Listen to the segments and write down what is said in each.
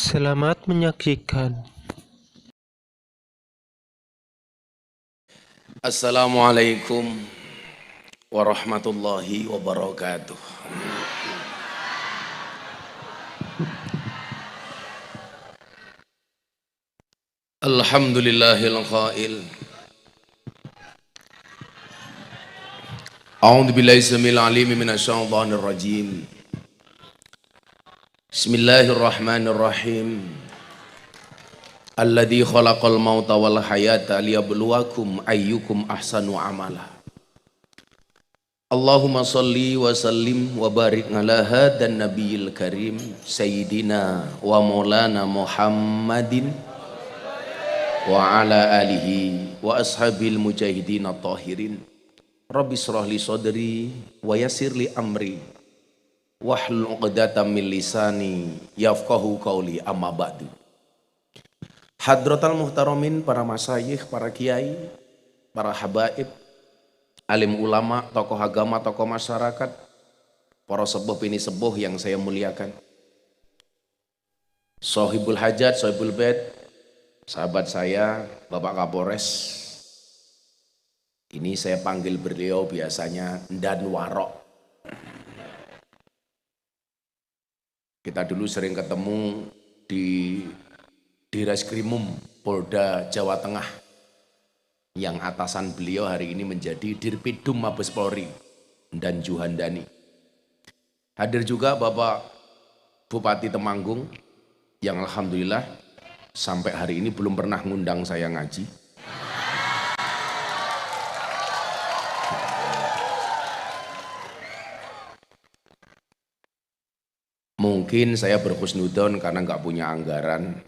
Selamat menyaksikan. Assalamualaikum warahmatullahi wabarakatuh. Alhamdulillahil qail. A'udzu billahi samil alim minasyaitonir rajim. Bismillahirrahmanirrahim. Alladzi khalaqal mauta wal hayata liyabluwakum ayyukum ahsanu amala. Allahumma salli wa sallim wa barik ala hadan nabiyil karim sayyidina wa maulana Muhammadin wa ala alihi wa ashabil mujahidin at-tahirin. Rabbi shrah li sadri wa yassir li amri wahlul 'uqdatam min lisani yafqahu qawli, amma ba'du. Hadratal muhtaramin, para masyayikh, para kiai, para habaib, alim ulama, tokoh agama, tokoh masyarakat, para sepuh ini sepuh yang saya muliakan, Sohibul Hajat, Sohibul Bait, sahabat saya Bapak Kapolres. Ini saya panggil beliau biasanya Dan Warok. Kita dulu sering ketemu di Reskrimum Polda Jawa Tengah, yang atasan beliau hari ini menjadi Dirpidum Mabes Polri, Dan Juhandani. Hadir juga Bapak Bupati Temanggung, yang alhamdulillah sampai hari ini belum pernah ngundang saya ngaji. Mungkin saya berhusnudon karena nggak punya anggaran.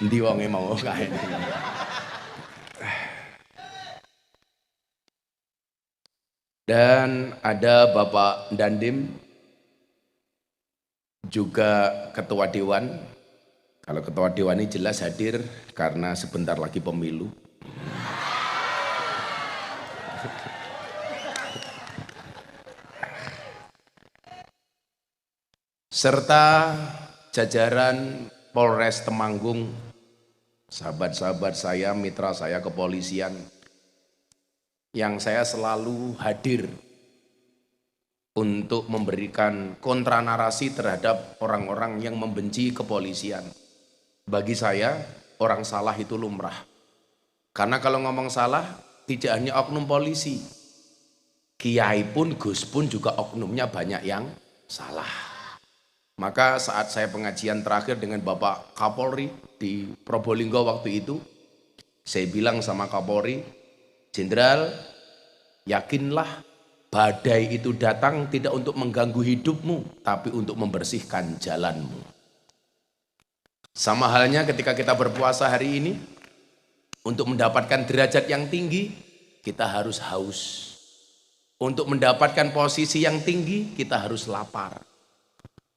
Ndi wonge mau kae. Dan ada Bapak Dandim, juga Ketua Dewan. Kalau Ketua Dewan ini jelas hadir karena sebentar lagi pemilu. Serta jajaran Polres Temanggung, sahabat-sahabat saya, mitra saya kepolisian, yang saya selalu hadir untuk memberikan kontranarasi terhadap orang-orang yang membenci kepolisian. Bagi saya, orang salah itu lumrah. Karena kalau ngomong salah, tidak hanya oknum polisi, kiai pun, gus pun juga oknumnya banyak yang salah. Maka saat saya pengajian terakhir dengan Bapak Kapolri di Probolinggo waktu itu, saya bilang sama Kapolri, Jenderal, yakinlah badai itu datang tidak untuk mengganggu hidupmu, tapi untuk membersihkan jalanmu. Sama halnya ketika kita berpuasa hari ini, untuk mendapatkan derajat yang tinggi, kita harus haus. Untuk mendapatkan posisi yang tinggi, kita harus lapar.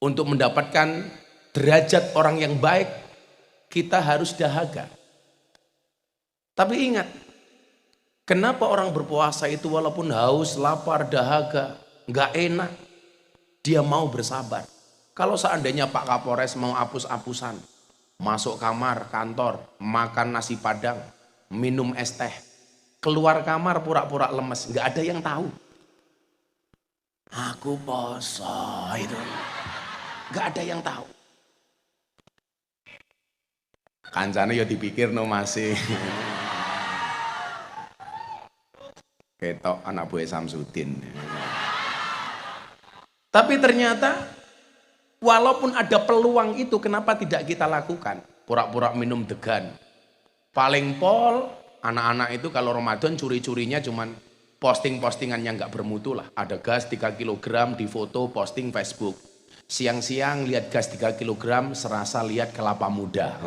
Untuk mendapatkan derajat orang yang baik, kita harus dahaga. Tapi ingat, kenapa orang berpuasa itu walaupun haus, lapar, dahaga, nggak enak, dia mau bersabar. Kalau seandainya Pak Kapolres mau apus-apusan, masuk kamar, kantor, makan nasi padang, minum es teh, keluar kamar pura-pura lemes, nggak ada yang tahu. Aku poso itu. Gak ada yang tahu. Kancane ya dipikir no masih. Ketok anak buah Samsudin. Tapi ternyata walaupun ada peluang itu, kenapa tidak kita lakukan? Pura-pura minum degan. Paling pol anak-anak itu kalau Ramadan curi-curinya cuman posting-postingan yang gak bermutu lah. Ada gas 3 kg di foto posting Facebook. Siang-siang lihat gas 3 kg, serasa lihat kelapa muda.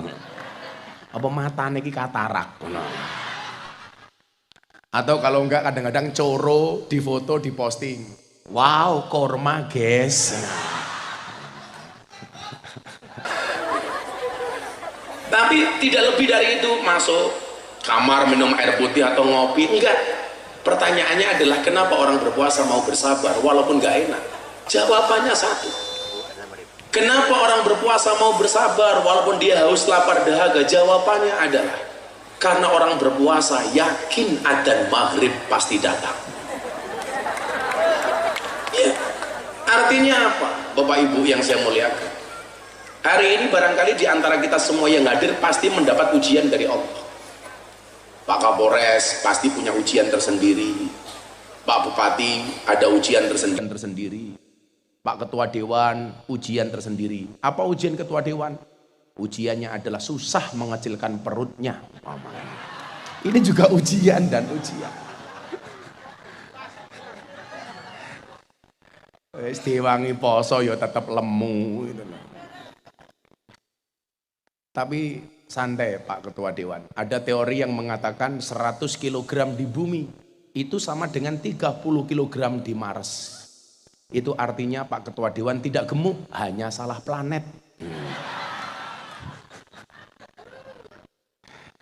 Apa matanya ki katarak. Atau kalau enggak kadang-kadang coro di foto di posting. Wow, korma guys. Tapi tidak lebih dari itu, masuk kamar minum air putih atau ngopi, enggak. Pertanyaannya adalah kenapa orang berpuasa mau bersabar walaupun enggak enak. Jawabannya satu. Kenapa orang berpuasa mau bersabar walaupun dia haus, lapar, dahaga? Jawabannya adalah karena orang berpuasa yakin adzan maghrib pasti datang. Ya, artinya apa? Bapak Ibu yang saya muliakan, hari ini barangkali di antara kita semua yang hadir pasti mendapat ujian dari Allah. Pak Kapolres pasti punya ujian tersendiri, Pak Bupati ada ujian tersendiri, Pak Ketua Dewan ujian tersendiri. Apa ujian Ketua Dewan? Ujiannya adalah susah mengecilkan perutnya. Ini juga ujian dan ujian. Diwangi poso ya tetap lemu gitu. Tapi santai Pak Ketua Dewan. Ada teori yang mengatakan 100 kg di bumi itu sama dengan 30 kg di Mars. Itu artinya Pak Ketua Dewan tidak gemuk, hanya salah planet.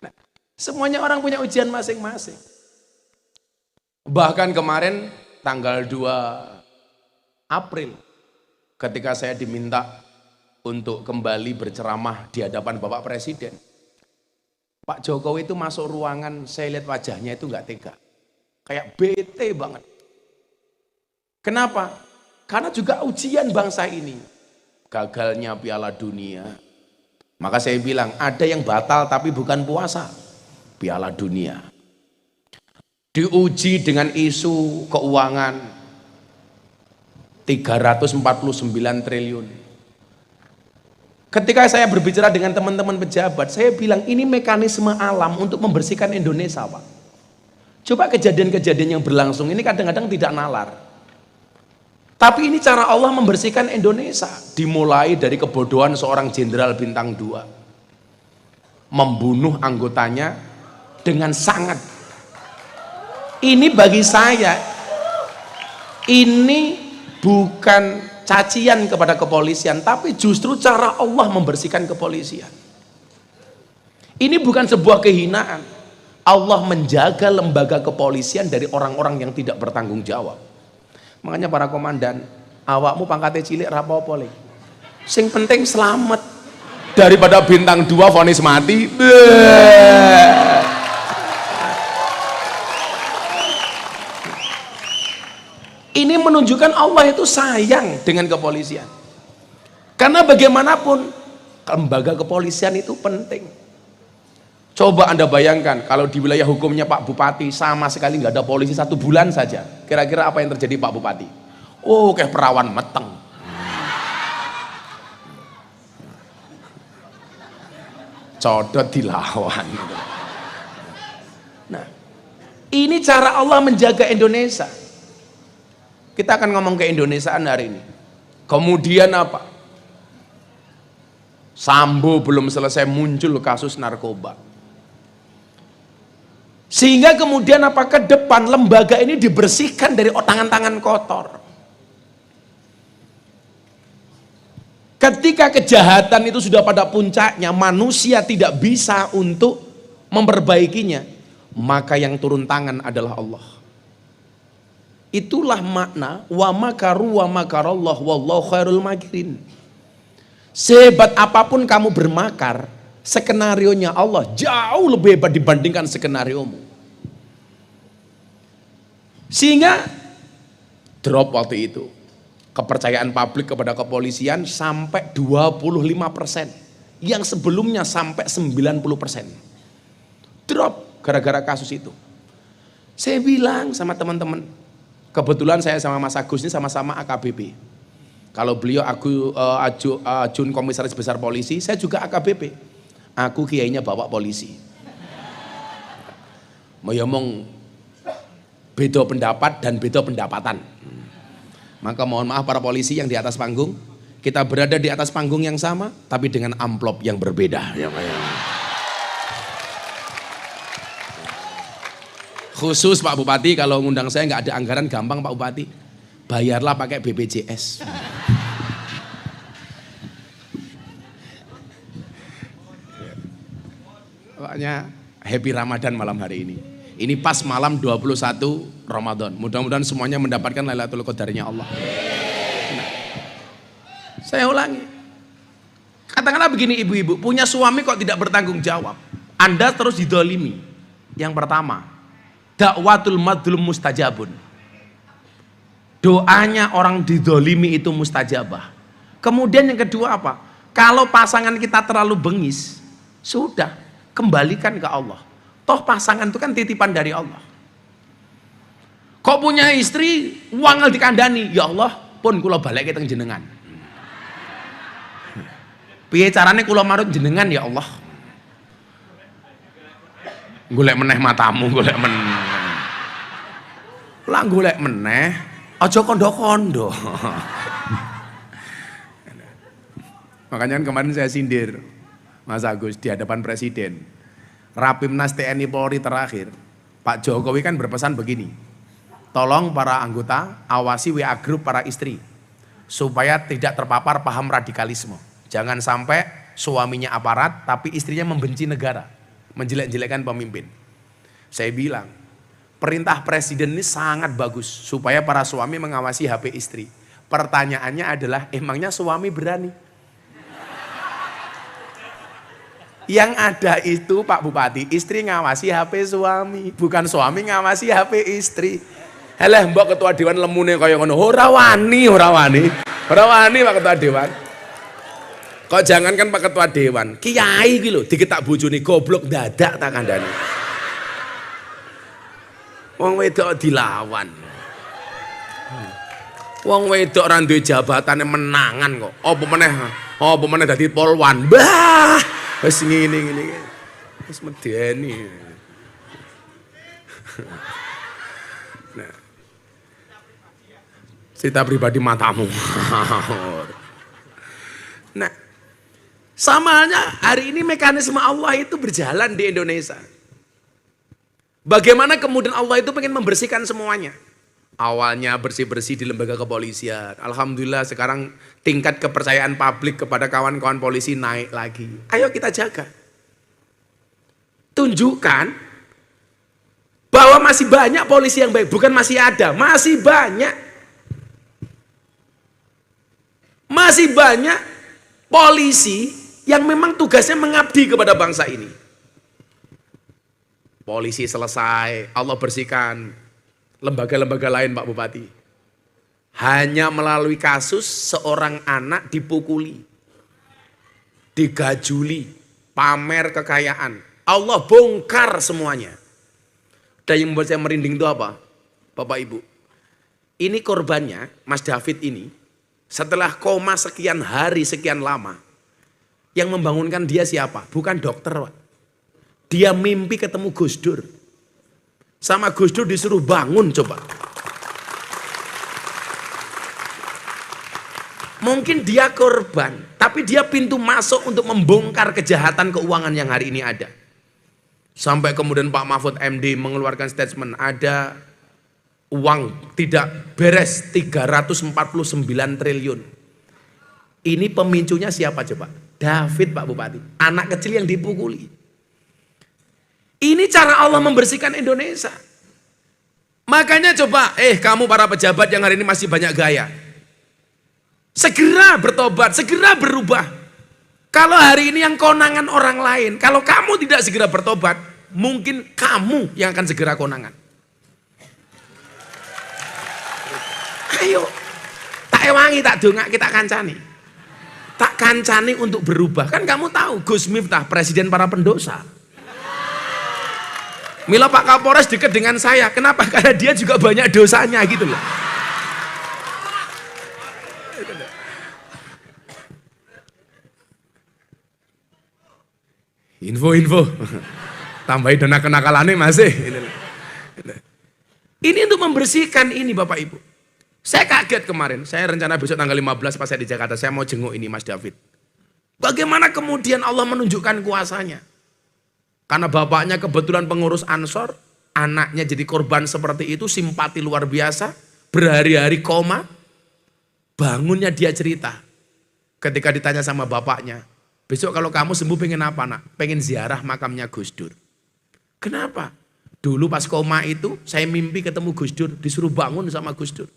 Nah, semuanya orang punya ujian masing-masing. Bahkan kemarin tanggal 2 April ketika saya diminta untuk kembali berceramah di hadapan Bapak Presiden, Pak Jokowi itu masuk ruangan, saya lihat wajahnya itu nggak tega, kayak bete banget. Kenapa? Karena juga ujian bangsa ini, gagalnya Piala Dunia. Maka saya bilang ada yang batal tapi bukan puasa, Piala Dunia. Diuji dengan isu keuangan 349 triliun. Ketika saya berbicara dengan teman-teman pejabat, saya bilang ini mekanisme alam untuk membersihkan Indonesia, Pak. Coba kejadian-kejadian yang berlangsung ini kadang-kadang tidak nalar. Tapi ini cara Allah membersihkan Indonesia. Dimulai dari kebodohan seorang jenderal bintang 2. Membunuh anggotanya dengan sangat. Ini bagi saya, ini bukan cacian kepada kepolisian, tapi justru cara Allah membersihkan kepolisian. Ini bukan sebuah kehinaan. Allah menjaga lembaga kepolisian dari orang-orang yang tidak bertanggung jawab. Makanya para komandan, awakmu pangkatnya cilik rapopo le. Sing penting selamat. Daripada bintang 2 vonis mati. Ini menunjukkan Allah itu sayang dengan kepolisian. Karena bagaimanapun lembaga kepolisian itu penting. Coba Anda bayangkan kalau di wilayah hukumnya Pak Bupati sama sekali nggak ada polisi 1 bulan saja. Kira-kira apa yang terjadi Pak Bupati? Oh, kayak perawan meteng. Codot dilawan. Nah, ini cara Allah menjaga Indonesia. Kita akan ngomong ke Indonesiaan hari ini. Kemudian apa? Sambo belum selesai muncul kasus narkoba. Sehingga kemudian apa, ke depan lembaga ini dibersihkan dari tangan-tangan kotor. Ketika kejahatan itu sudah pada puncaknya, manusia tidak bisa untuk memperbaikinya, maka yang turun tangan adalah Allah. Itulah makna wa makaru wa makarallah wallahu khairul makirin. Sehebat apapun kamu bermakar, skenarionya Allah jauh lebih hebat dibandingkan skenariomu. Sehingga drop waktu itu kepercayaan publik kepada kepolisian sampai 25%, yang sebelumnya sampai 90%. Drop gara-gara kasus itu. Saya bilang sama teman-teman, kebetulan saya sama Mas Agus ini sama-sama AKBP. Kalau beliau Ajun Komisaris Besar Polisi, saya juga AKBP. Aku kiainya bapak polisi. Mau ngomong beda pendapat dan beda pendapatan. Maka mohon maaf para polisi yang di atas panggung, kita berada di atas panggung yang sama tapi dengan amplop yang berbeda. Khusus Pak Bupati, kalau ngundang saya nggak ada anggaran, gampang Pak Bupati, bayarlah pakai BPJS. Pokoknya happy Ramadan malam hari ini. Ini pas malam 21 Ramadan. Mudah-mudahan semuanya mendapatkan Lailatul Qadarnya Allah. Nah, Saya ulangi. Katakanlah begini ibu-ibu, punya suami kok tidak bertanggung jawab. Anda terus didolimi. Yang pertama, dakwatul madlum mustajabun. Doanya orang didolimi itu mustajabah. Kemudian yang kedua apa? Kalau pasangan kita terlalu bengis, sudah, kembalikan ke Allah. Toh pasangan itu kan titipan dari Allah. Kok punya istri, wangel dikandani, ya Allah, pun kula balik ke jenengan. Piye carane kula marut jenengan ya Allah? Golek meneh matamu, golek meneh. Lah golek meneh, aja kondo-kondo. Makanya kemarin saya sindir Mas Agus di hadapan Presiden. Rapimnas TNI Polri terakhir, Pak Jokowi kan berpesan begini, tolong para anggota awasi WA grup para istri supaya tidak terpapar paham radikalisme. Jangan sampai suaminya aparat tapi istrinya membenci negara, menjelek-jelekkan pemimpin. Saya bilang, perintah presiden ini sangat bagus supaya para suami mengawasi HP istri. Pertanyaannya adalah, emangnya suami berani? Yang ada itu Pak Bupati, istri ngawasi HP suami, bukan suami ngawasi HP istri. Halah mbok ketua dewan lemune kaya ngono, ora wani Pak ketua dewan. Kok jangankan Pak ketua dewan, kiai iki lho diketak bojone goblok dadak tak kandhane. Wong wedok dilawan. Wong wedok ora duwe jabatane menangan kok. Apa meneh dadi polwan. Mbah. Wes ngene. Wis medeni. Nah. Cerita pribadi matamu. Nah, sama halnya hari ini mekanisme Allah itu berjalan di Indonesia. Bagaimana kemudian Allah itu pengen membersihkan semuanya. Awalnya bersih-bersih di lembaga kepolisian. Alhamdulillah sekarang tingkat kepercayaan publik kepada kawan-kawan polisi naik lagi. Ayo kita jaga. Tunjukkan bahwa masih banyak polisi yang baik. Bukan masih ada, masih banyak. Masih banyak polisi yang memang tugasnya mengabdi kepada bangsa ini. Polisi selesai, Allah bersihkan. Lembaga-lembaga lain Pak Bupati. Hanya melalui kasus seorang anak dipukuli, digajuli, pamer kekayaan. Allah bongkar semuanya. Dan yang membuat saya merinding itu apa? Bapak Ibu. Ini korbannya, Mas David ini, setelah koma sekian hari, sekian lama. Yang membangunkan dia siapa? Bukan dokter Pak. Dia mimpi ketemu Gus Dur. Sama Gus Dur disuruh bangun coba. Mungkin dia korban, tapi dia pintu masuk untuk membongkar kejahatan keuangan yang hari ini ada. Sampai kemudian Pak Mahfud MD mengeluarkan statement, ada uang tidak beres 349 triliun. Ini pemicunya siapa coba? David Pak Bupati, anak kecil yang dipukuli. Ini cara Allah membersihkan Indonesia. Makanya coba, kamu para pejabat yang hari ini masih banyak gaya. Segera bertobat, segera berubah. Kalau hari ini yang konangan orang lain, kalau kamu tidak segera bertobat, mungkin kamu yang akan segera konangan. Ayo, tak ewangi, tak dongak, kita kancani. Tak kancani untuk berubah. Kan kamu tahu, Gus Miftah, presiden para pendosa. Mila Pak Kapolres dekat dengan saya, kenapa? Karena dia juga banyak dosanya gitu loh. Info, tambahin dana kenakalannya masih. Ini untuk membersihkan ini Bapak Ibu. Saya kaget kemarin, saya rencana besok tanggal 15 pas saya di Jakarta, saya mau jenguk ini Mas David. Bagaimana kemudian Allah menunjukkan kuasanya? Karena bapaknya kebetulan pengurus Ansor, anaknya jadi korban seperti itu, simpati luar biasa, berhari-hari koma, bangunnya dia cerita. Ketika ditanya sama bapaknya, besok kalau kamu sembuh pengen apa nak? Pengen ziarah makamnya Gus Dur. Kenapa? Dulu pas koma itu saya mimpi ketemu Gus Dur, disuruh bangun sama Gus Dur.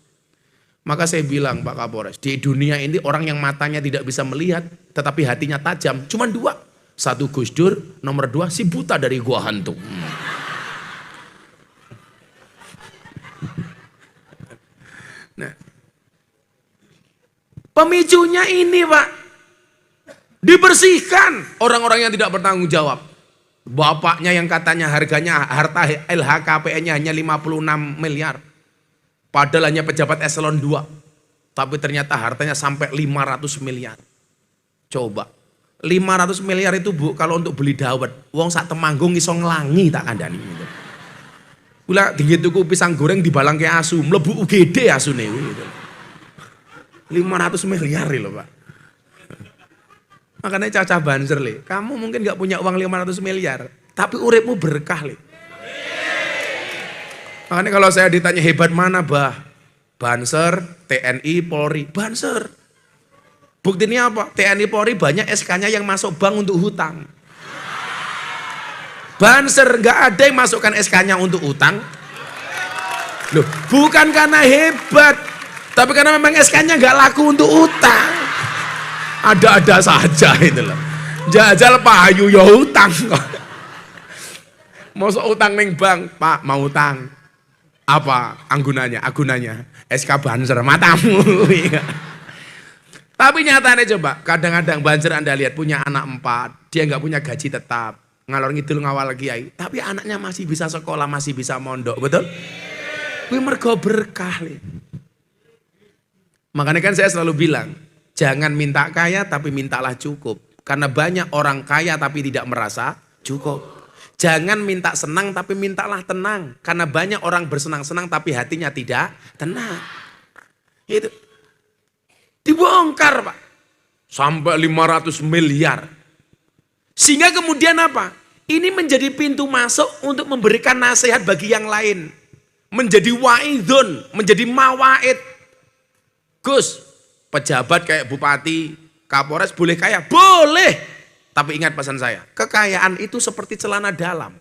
Maka saya bilang Pak Kapolres, di dunia ini orang yang matanya tidak bisa melihat, tetapi hatinya tajam, cuma dua. Satu Gus Dur, nomor dua si buta dari gua hantu. Nah, pemicunya ini Pak, dibersihkan orang-orang yang tidak bertanggung jawab. Bapaknya yang katanya harganya harta LHKPN-nya hanya 56 miliar. Padahal hanya pejabat eselon 2. Tapi ternyata hartanya sampai 500 miliar. Coba. 500 miliar itu Bu, kalau untuk beli dawet. Wong sak Temanggung iso nglangi tak kandani. Gitu. Kula tinggi tuku pisang goreng dibalang ke asu. Mlebu UGD asune. Gitu. 500 miliar loh Pak. Makanya Caca Banser le. Kamu mungkin gak punya uang 500 miliar. Tapi uripmu berkah le. Makanya kalau saya ditanya hebat mana bah? Banser, TNI, Polri. Banser. Buktinya apa? TNI, Polri banyak SK-nya yang masuk bank untuk hutang. Banser nggak ada yang masukkan SK-nya untuk hutang. Loh, bukan karena hebat. Tapi karena memang SK-nya nggak laku untuk hutang. Ada-ada saja itu loh. Jajal payu ya hutang. Masuk utang neng bank, Pak mau utang. Apa agunanya? SK Banser matamu. Tapi nyatanya coba, kadang-kadang Banser Anda lihat punya anak 4, dia nggak punya gaji tetap, ngalor ngidul ngawal kiai, tapi anaknya masih bisa sekolah, masih bisa mondok, betul? Kuwi mergo berkah. Makanya kan saya selalu bilang, jangan minta kaya tapi mintalah cukup, karena banyak orang kaya tapi tidak merasa cukup. Jangan minta senang tapi mintalah tenang. Karena banyak orang bersenang-senang tapi hatinya tidak tenang. Itu dibongkar Pak. Sampai 500 miliar. Sehingga kemudian apa? Ini menjadi pintu masuk untuk memberikan nasihat bagi yang lain. Menjadi wa'idun, menjadi mawaid. Gus, pejabat kayak bupati, Kapolres boleh kaya? Boleh. Tapi ingat pesan saya, kekayaan itu seperti celana dalam.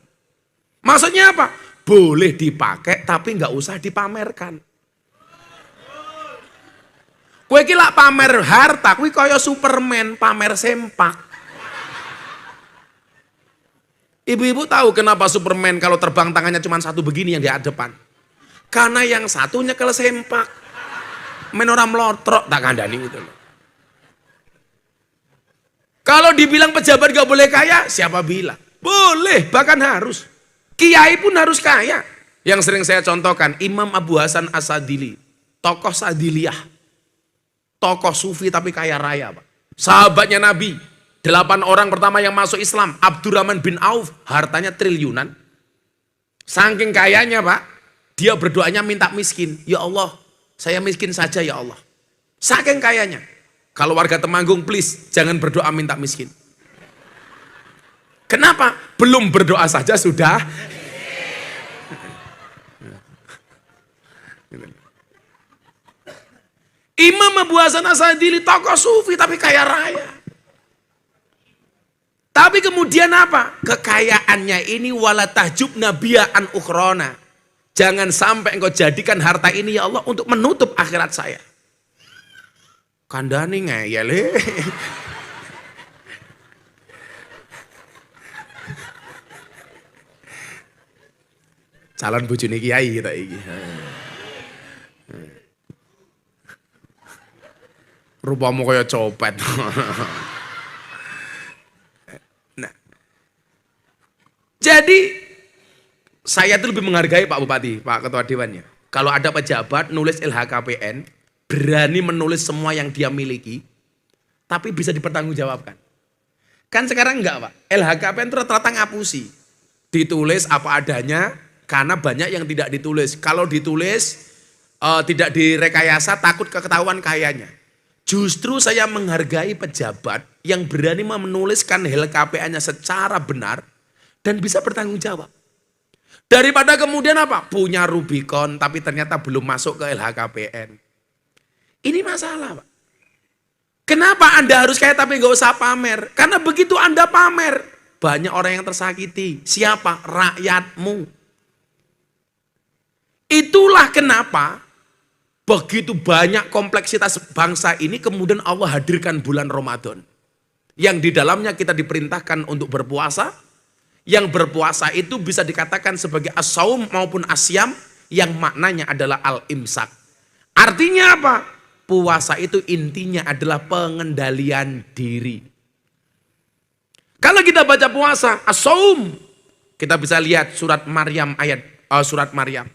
Maksudnya apa? Boleh dipakai tapi nggak usah dipamerkan. Kowe iki lak pamer harta, kuwi kaya Superman pamer sempak. Ibu-ibu tahu kenapa Superman kalau terbang tangannya cuma satu begini yang di depan? Karena yang satu nyekel sempak. Men ora mlotrok tak kandhani gitu loh. Kalau dibilang pejabat gak boleh kaya, siapa bilang? Boleh, bahkan harus. Kiai pun harus kaya. Yang sering saya contohkan, Imam Abu Hasan As-Sadili, tokoh Sadiliyah, tokoh sufi tapi kaya raya Pak. Sahabatnya Nabi, 8 orang pertama yang masuk Islam, Abdurrahman bin Auf, hartanya triliunan. Saking kayanya Pak, dia berdoanya minta miskin. Ya Allah, saya miskin saja ya Allah. Saking kayanya. Kalau warga Temanggung please jangan berdoa minta miskin. Kenapa? Belum berdoa saja sudah. Imam Abu Hasan As-Sadili tokoh sufi tapi kaya raya. Tapi kemudian apa? Kekayaannya ini wala tahjub nabiya'an ukhrona. Jangan sampai engkau jadikan harta ini ya Allah untuk menutup akhirat saya. Kandani ngeyel. Calon bojone kiai kita iki. Rupamu kaya copet. Nah. Jadi saya tuh lebih menghargai Pak Bupati, Pak Ketua Dewannya. Kalau ada pejabat nulis LHKPN, berani menulis semua yang dia miliki, tapi bisa dipertanggungjawabkan. Kan sekarang enggak Pak, LHKPN itu rata-rata ngapusi. Ditulis apa adanya, karena banyak yang tidak ditulis. Kalau ditulis, tidak direkayasa, takut ketahuan kayanya. Justru saya menghargai pejabat yang berani menuliskan LHKPN-nya secara benar, dan bisa bertanggung jawab. Daripada kemudian apa? Punya Rubicon, tapi ternyata belum masuk ke LHKPN. Ini masalah Pak. Kenapa Anda harus kaya tapi nggak usah pamer? Karena begitu Anda pamer, banyak orang yang tersakiti. Siapa? Rakyatmu. Itulah kenapa Begitu banyak kompleksitas bangsa ini, kemudian Allah hadirkan bulan Ramadan. Yang di dalamnya kita diperintahkan untuk berpuasa. Yang berpuasa itu bisa dikatakan sebagai as-saum maupun asyam, yang maknanya adalah al-imsak. Artinya apa? Puasa itu intinya adalah pengendalian diri. Kalau kita baca puasa, as-saum, kita bisa lihat surat Maryam surat Maryam.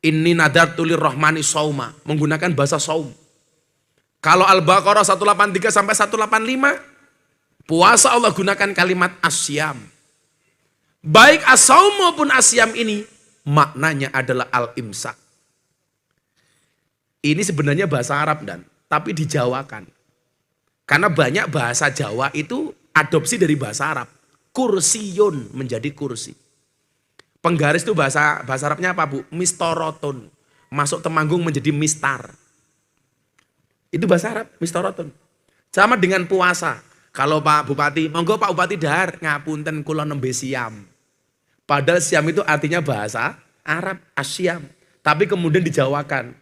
Inni nadartu lirrahmani sauma, menggunakan bahasa saum. Kalau Al-Baqarah 183 sampai 185, puasa Allah gunakan kalimat asyam. Baik as-saum maupun asyam ini maknanya adalah al-imsak. Ini sebenarnya bahasa Arab tapi dijawakan. Karena banyak bahasa Jawa itu adopsi dari bahasa Arab. Kursiyun menjadi kursi. Penggaris itu bahasa Arabnya apa, Bu? Mistoroton. Masuk Temanggung menjadi mistar. Itu bahasa Arab, mistoroton. Sama dengan puasa. Kalau Pak Bupati, monggo Pak Bupati dahar, ngapunten kula nembe siam. Padahal siam itu artinya bahasa Arab, asyam. Tapi kemudian dijawakan.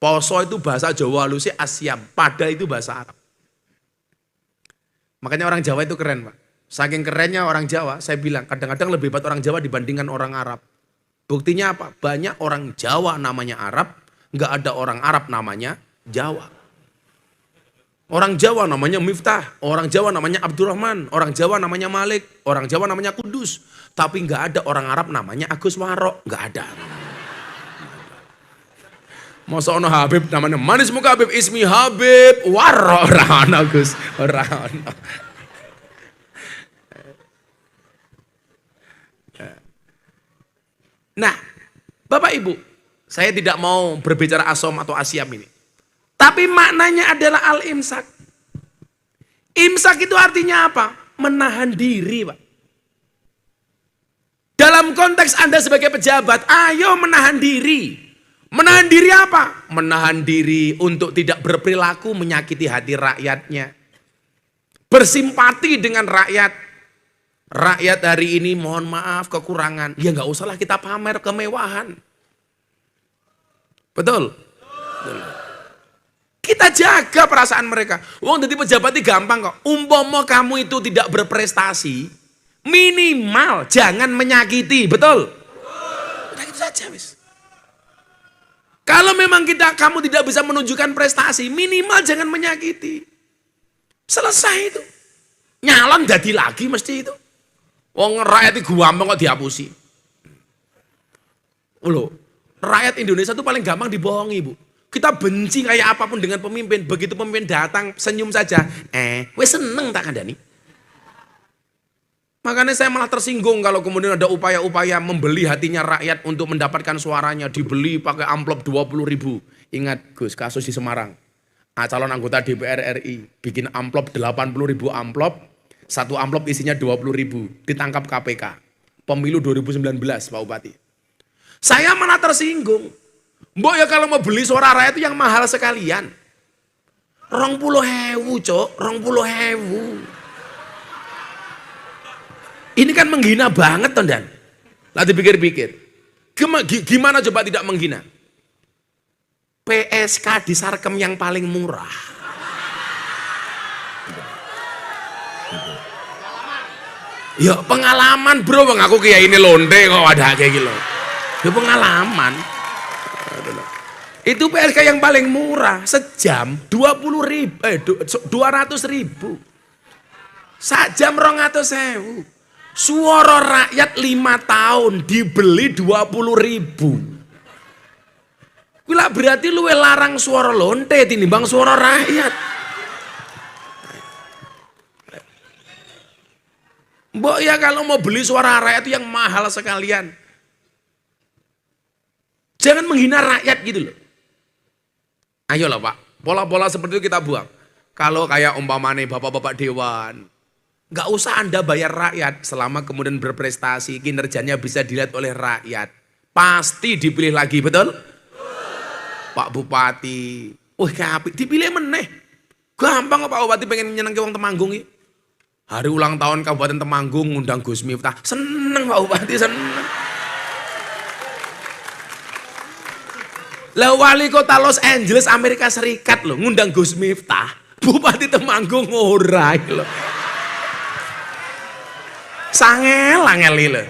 Poso itu bahasa Jawa halusnya asyam. Padahal itu bahasa Arab. Makanya orang Jawa itu keren, Pak. Saking kerennya orang Jawa, saya bilang kadang-kadang lebih hebat orang Jawa dibandingkan orang Arab. Buktinya apa? Banyak orang Jawa namanya Arab, nggak ada orang Arab namanya Jawa. Orang Jawa namanya Miftah, orang Jawa namanya Abdurrahman, orang Jawa namanya Malik, orang Jawa namanya Kudus. Tapi nggak ada orang Arab namanya Agus Warok, nggak ada. Masa ono Habib namanya manis muka Habib, ismi Habib Warok, orang Agus, orang. Nah, Bapak Ibu, saya tidak mau berbicara asom atau asyam ini. Tapi maknanya adalah al-imsak. Imsak itu artinya apa? Menahan diri, Pak. Dalam konteks Anda sebagai pejabat, ayo menahan diri. Menahan diri apa? Menahan diri untuk tidak berperilaku menyakiti hati rakyatnya. Bersimpati dengan rakyat. Rakyat hari ini mohon maaf kekurangan. Ya nggak usahlah kita pamer kemewahan. Betul? Betul. Kita jaga perasaan mereka. Wong jadi pejabat itu gampang kok. Umpama kamu itu tidak berprestasi, minimal jangan menyakiti. Betul? Udah gitu saja, wis. Kalau memang kamu tidak bisa menunjukkan prestasi, minimal jangan menyakiti. Selesai itu. Nyalon jadi lagi mesti itu. Wong rakyat itu gampang kok dihapusi. Loh, rakyat Indonesia itu paling gampang dibohongi, Bu. Kita benci kayak apapun dengan pemimpin, begitu pemimpin datang senyum saja, wes seneng tak kandani. Makanya saya malah tersinggung kalau kemudian ada upaya-upaya membeli hatinya rakyat untuk mendapatkan suaranya, dibeli pakai amplop 20.000. Ingat Gus, kasus di Semarang. Calon anggota DPR RI bikin amplop 80.000 amplop. Satu amplop isinya 20.000, ditangkap KPK. Pemilu 2019, Pak Bupati. Saya malah tersinggung. Mbok ya kalau mau beli suara rakyat itu yang mahal sekalian. 20.000, Cok, 20.000. Ini kan menghina banget, Tondan. Lah dipikir-pikir. Gimana coba tidak menghina? PSK di Sarkem yang paling murah. Ya pengalaman bro, bang aku kayak ini londe kok ada kayak gitu. Ya pengalaman. Itu PSK yang paling murah sejam 20.000, 200.000. Sajam 200.000. Suara rakyat 5 tahun dibeli 20.000. Gila berarti lu larang suara lonte tinimbang suara rakyat. Mbok ya kalau mau beli suara rakyat itu yang mahal sekalian. Jangan menghina rakyat gitu loh. Ayolah Pak, pola-pola seperti itu kita buang. Kalau kayak umpamane bapak-bapak dewan, nggak usah Anda bayar rakyat selama kemudian berprestasi, kinerjanya bisa dilihat oleh rakyat. Pasti dipilih lagi, betul? Pak Bupati, dipilih meneh. Gampang kok Pak Bupati pengen nyenengke wong Temanggung iki. Hari ulang tahun Kabupaten Temanggung ngundang Gus Miftah. Seneng Pak Bupati, seneng. Lah wali kota Los Angeles Amerika Serikat loh ngundang Gus Miftah, Bupati Temanggung ora iki lho. Sangel-angel iki lho.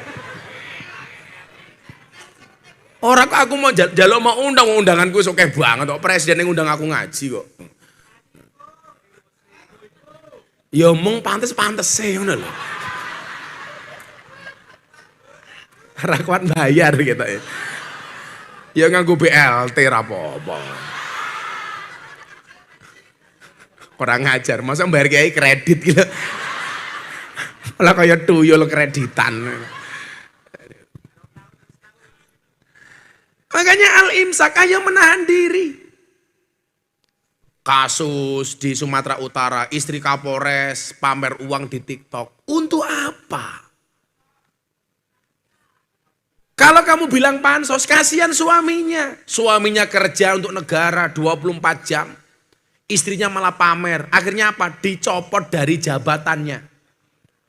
Ora kok aku mau jaluk mau undanganku wis akeh banget kok presiden yang ngundang aku ngaji kok. Ya mung pantes-pantese ngono lho. Ora kuat bayar gitu ya. Ya nganggo BLT ra apa-apa. Kurang ngajar, masa bayar kiai kredit gitu. Malah kaya tuyul kreditan. Makanya al-imsak, ayo menahan diri. Kasus di Sumatera Utara, istri Kapolres pamer uang di TikTok. Untuk apa? Kalau kamu bilang pansos, kasihan suaminya. Suaminya kerja untuk negara 24 jam. Istrinya malah pamer. Akhirnya apa? Dicopot dari jabatannya.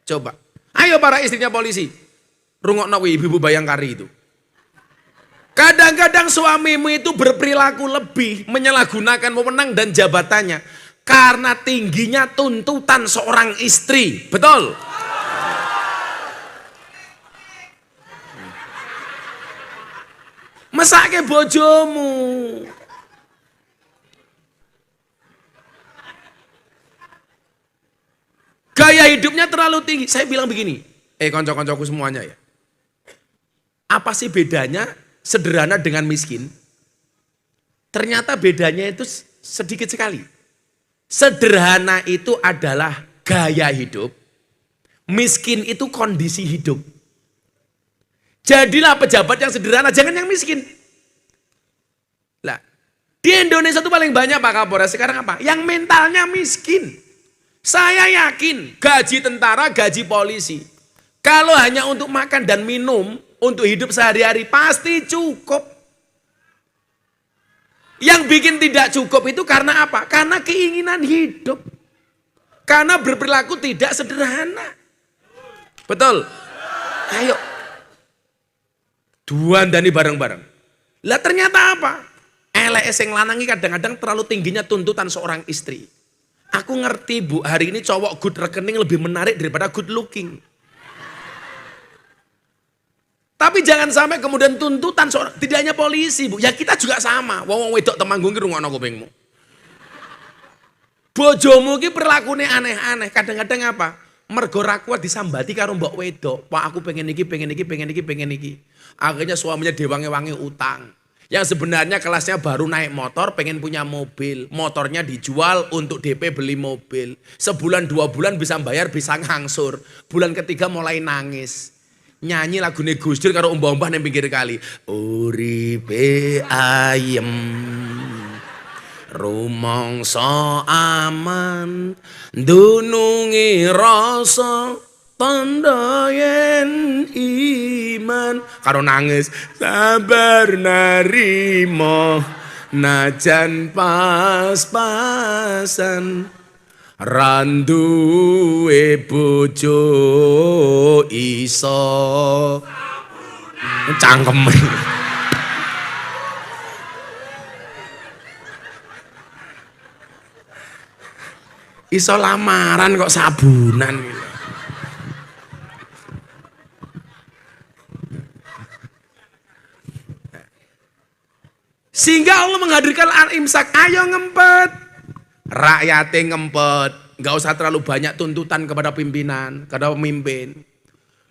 Coba. Ayo para istrinya polisi. Rungokno ibu-ibu Bayangkari itu. Kadang-kadang suamimu itu berperilaku lebih. Menyalahgunakan wewenang dan jabatannya. Karena tingginya tuntutan seorang istri. Betul? Mesake bojomu. Gaya hidupnya terlalu tinggi. Saya bilang begini, konco-koncoku semuanya ya. Apa sih bedanya sederhana dengan miskin? Ternyata bedanya itu sedikit sekali. Sederhana itu adalah gaya hidup. Miskin itu kondisi hidup. Jadilah pejabat yang sederhana, jangan yang miskin. Lah, di Indonesia itu paling banyak Pak Kapolres sekarang apa? Yang mentalnya miskin. Saya yakin gaji tentara, gaji polisi. Kalau hanya untuk makan dan minum, untuk hidup sehari-hari pasti cukup. Yang bikin tidak cukup itu karena apa? Karena keinginan hidup. Karena berperilaku tidak sederhana. Betul? Ayo. Duandani bareng-bareng. Lah ternyata apa? Elek sing lanang iki kadang-kadang terlalu tingginya tuntutan seorang istri. Aku ngerti Bu, hari ini cowok good rekening lebih menarik daripada good looking. Tapi jangan sampai kemudian tuntutan seorang, tidak hanya polisi Bu, ya kita juga sama. Wong wedok Temanggung ki rungokno kupingmu. Bojomu ki perlakune aneh-aneh, kadang-kadang apa? Mergo ra kuat disambati karo mbok wedok. Pak aku pengen iki, pengen iki, pengen iki, pengen iki. Akhirnya suaminya diwangi-wangi utang. Yang sebenarnya kelasnya baru naik motor, pengen punya mobil. Motornya dijual untuk DP beli mobil. Sebulan 2 bulan bisa bayar, bisa ngangsur. Bulan ketiga mulai nangis. Nyanyi lagune Gus Dur karo umbah-umbah nang pinggir kali. Uripe ayem. Rumangsa aman. Dunungi rasa tanda yen iman. Karo nangis sabar narimo najan pas-pasan randuwe bojo iso cangkem. Iso lamaran kok sabunan gitu. Sehingga Allah menghadirkan al-imsak, ayo ngempet. Rakyatnya ngempet, gak usah terlalu banyak tuntutan kepada pimpinan, kepada pemimpin.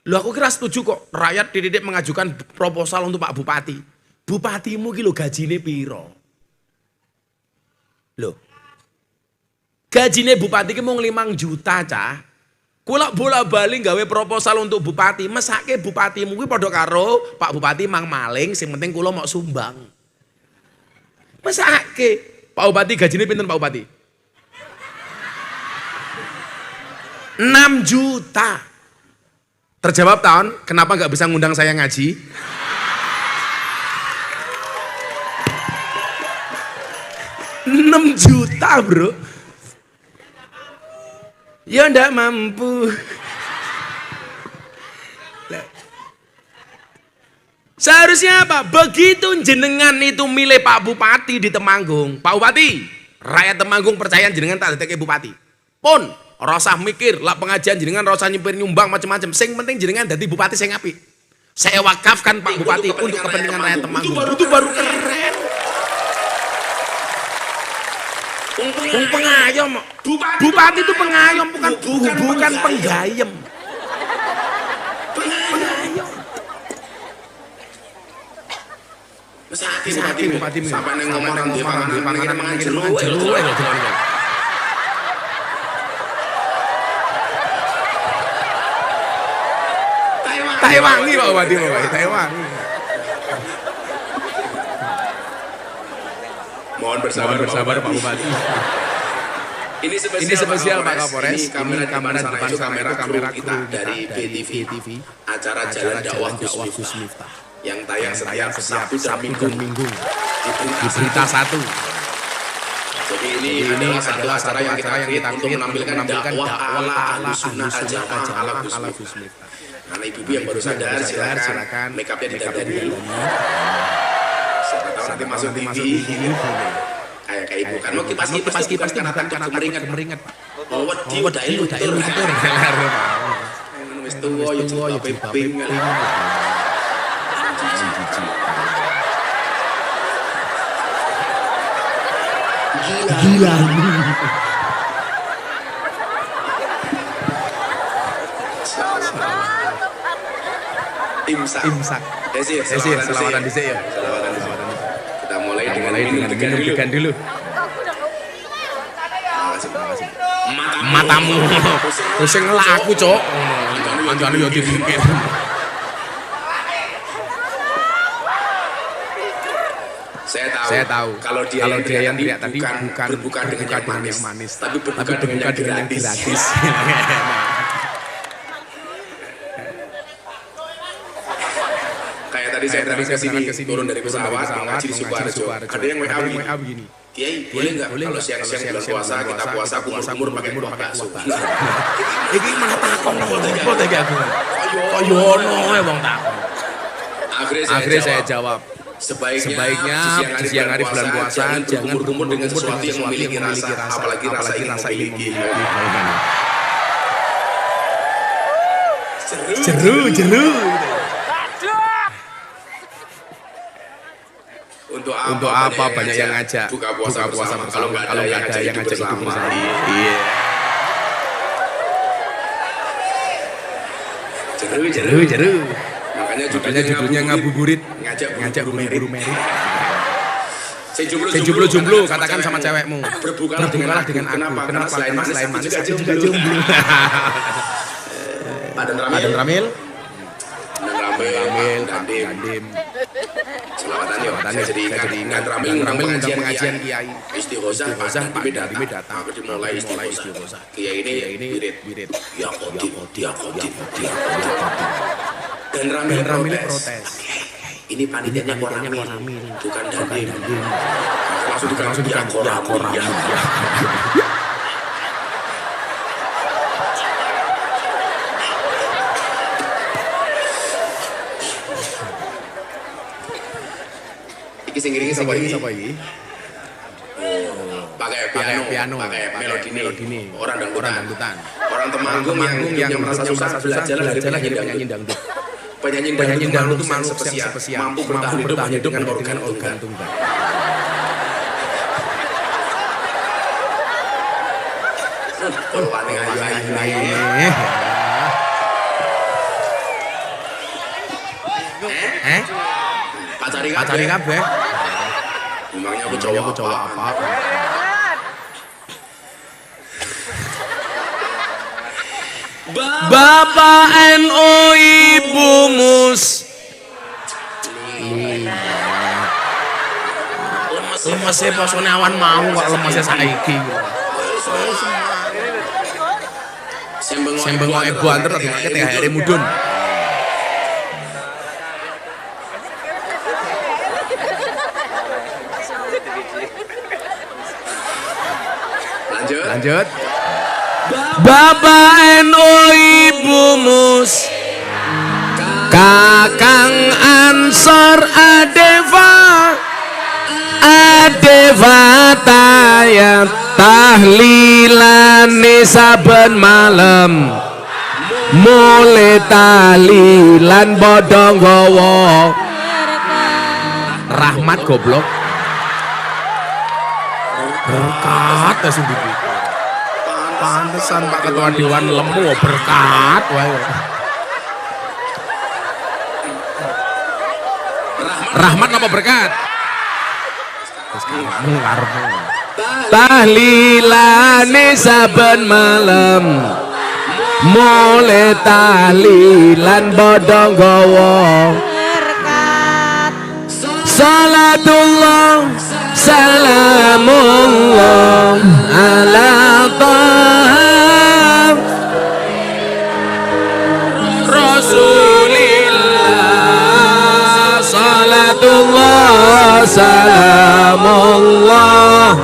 Loh aku kira setuju kok, rakyat dididik mengajukan proposal untuk Pak Bupati. Bupatimu ki lho gajine piro? Loh, gajine bupati ki mung 5 juta cah. Kula bola-bali gawe proposal untuk bupati, mesake bupatimu ki padha karo Pak Bupati mang maling, sing penting kula mau sumbang. Mesake, Pak Bupati gajinya pinten Pak Bupati? 6 juta. Terjawab tahun, kenapa gak bisa ngundang saya ngaji? Rp6 juta bro. Ya ndak mampu. Seharusnya apa? Begitu jenengan itu milih Pak Bupati di Temanggung, Pak Bupati, rakyat Temanggung percaya jenengan tak dadekake bupati. Pun rasa mikir, lah pengajian jenengan rasa nyempir nyumbang macam-macam. Sing penting jenengan dadi bupati sing apik. Saya wakafkan Pak Bupati untuk kepentingan rakyat Temanggung. Itu baru keren. Pengayom. Bupati itu pengayom, bukan penggayem. Pengayom. Sakit bupati sampai neng ngomong di panganan jeruk. Taiwangi Pak Bupati, Taiwangi. Mohon bersabar Pak Bupati. Ini spesial Pak Kapolres. Ini kamera depan kamera kita dari BTV. Acara Jalan Dakwah Gus Miftah yang tayang setiap Sabtu dan Minggu di Berita 1. Jadi ini adalah acara yang kita create untuk menampilkan dakwah ala sunnah al-jamaah ala Gus Miftah. Karena ibu-ibu yang baru sadar silakan make upnya didandani. Siapa tahu nanti masuk TV kayak ibu kan mau kipas karena takut kemeringat Pak. Oh wedi udah ilmu wis tuwa yo peping. Gila. Imsak. Selawatan dhisik ya. Kita mulai dengan minum degan dulu. Matamu pusing ngelak aku, Cok. Anjane yo dipikir. Saya tahu kalau dia yang teriak tadi bukan berbuka dengan yang manis, tapi berbuka dengan yang gratis. Kayak tadi saya kesini turun dari pesawat mengaji di Sukoharjo. Ada yang WA begini. Kiai, boleh nggak kalau siang-siang bulan puasa kita puasa kumur-kumur pakai kuah bakso? Iki malah takon apa tadi aku? Koyo ono ae wong takon. Akhirnya saya jawab, sebaiknya di siang hari bulan puasa jangan berkumpul dengan sesuatu yang memiliki rasa, apalagi rasa ingin memiliki. Jeru. Untuk apa banyak yang ngajak buka puasa bersama kalau nggak ada yang ngajak itu bersama. Iya. Jeru. Makanya judulnya ngabuburit, ngajak guru merit. Jomblo, katakan sama cewekmu. Berbukalah dengan aku. Kenapa? Karena selain manis aku juga jomblo. Padan Ramil, Dandim. Selawatan saya jadi ingat Ramil pengajian Kiai. Istighosah Dandim datang. Aku dimulai istighosah. Kiai ini wirid. Ya Qadib. Dan Ramil protes. Ini panitianya Koramil, bukan Dandim. Langsung dikira Koramil. Iki sing ngiringi sapa iki? Pakai piano, pakai melodi. Orang dangdutan. Orang Temanggung yang merasa susah belajar dari penyanyi dangdut. Penyanyi dangdut itu makhluk spesial, mampu bertahan hidup dengan organ tunggal. Kalau aneh. Pacari kabeh. Memangnya aku cowok apa? Bapak NU Ibu Mus. Lemesnya posone awan mau kok lemesnya saiki. Sembengok ibu antar tadi make THR mudun. Lanjut. Bapak NU Ibu Mus, Kakang Ansor Adeva tayat tahlilane saben malam mulai tahlilan bodong gowo rahmat goblok berkat sendiri pantesan Pak Ketua Dewan lemu berkat wae rahmat apa berkat tahlilane saben malam mulai tahlilan bodong gowo salatullah salamullah ala taha rasulillah salatullah salamullah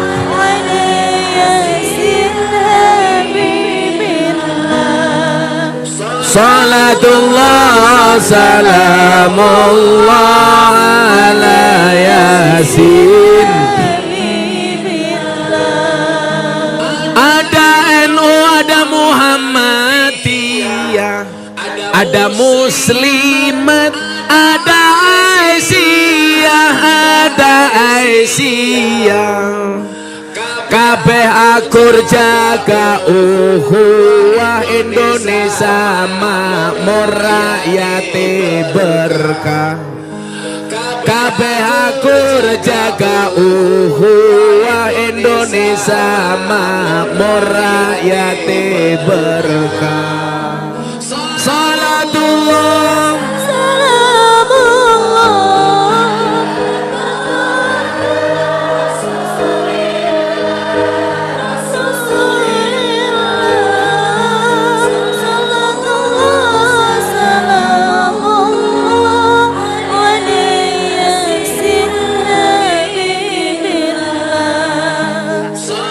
salatullah salamullah ala yasin. Ada NU, ada Muhammadiyah, ada Muslimat, ada Aisyah, kabeh akur jaga uhuwah Indonesia makmur rakyate berkah. Kabeh akur jaga uhuwah Indonesia makmur rakyate berkah. Salatullah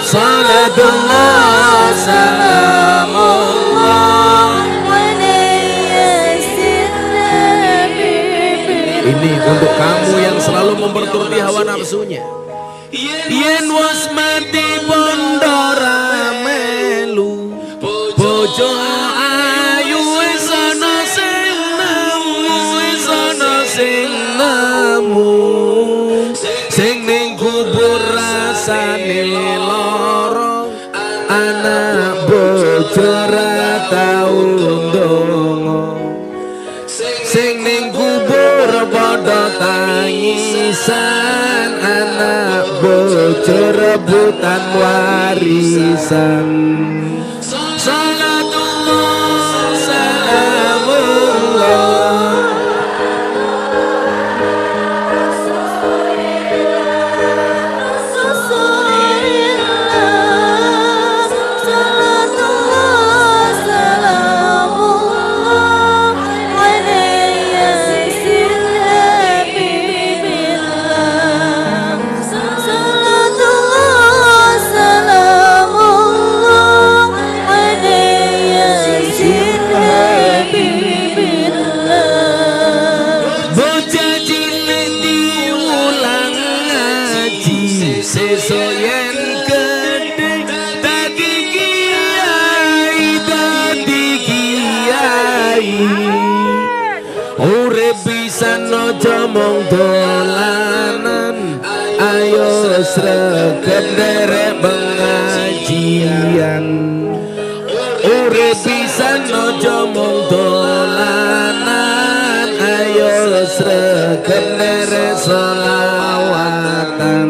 salatullah salamullah. Ini untuk kamu yang selalu memperturuti hawa nafsunya. Yen was mati bondora melu bojo ayu wis ana sing nemu sing ning kubur rasane lara anak bojo ra tau ndonga sing ning kubur padha tangisan anak bojo rebutan warisan. Salatullah salamullah sesoyen gede dadi kiai urip pisan aja mung dolanan ayo sregep derek pengajian urip pisan aja mung dolanan ayo sregep derek selawatan.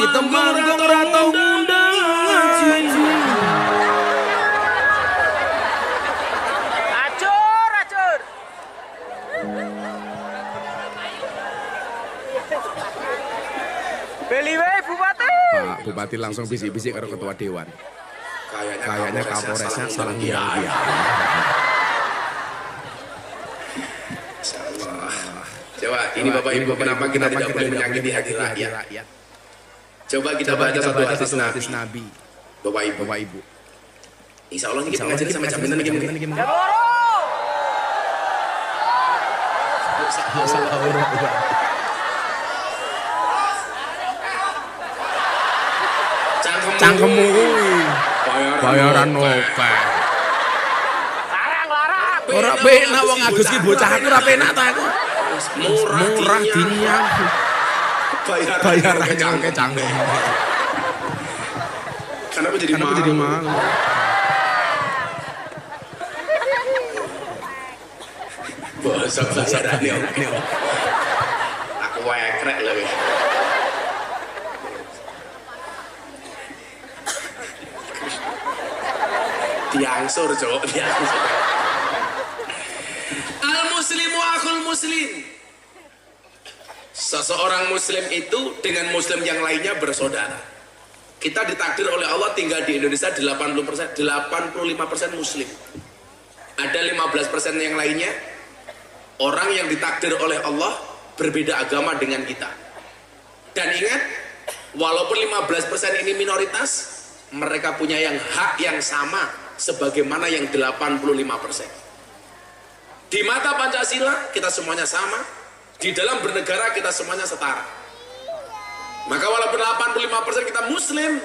Temanggung ora tau ngundang ngaji. Acur. Beliwe Bupati. Pak Bupati langsung bisik-bisik karo ketua dewan. Kayaknya Kapolresnya salah ngira dia. Coba ini Bapak Ibu kenapa kita tidak boleh menyakiti hati rakyat? Coba kita baca satu hadis Nabi. Bapak Ibu. Insya Allah kita ngajarin sama jam bener gini. Cangkemmu bayaran nopel. Larang. Ora penak wong Agus ki bocah aku ora penak ta aku. Murah dinian. Bayarannya oke cangkem. Kenapa jadi malu? Bosok bayarannya. Aku wekrek lho. Diangsur, Cok. Al-muslimu akhul muslim. Seseorang muslim itu dengan muslim yang lainnya bersaudara. Kita ditakdir oleh Allah tinggal di Indonesia 85% muslim. Ada 15% yang lainnya orang yang ditakdir oleh Allah berbeda agama dengan kita. Dan ingat, walaupun 15% ini minoritas, mereka punya yang hak yang sama sebagaimana yang 85%. Di mata Pancasila kita semuanya sama, di dalam bernegara kita semuanya setara. Maka walaupun 85% kita muslim,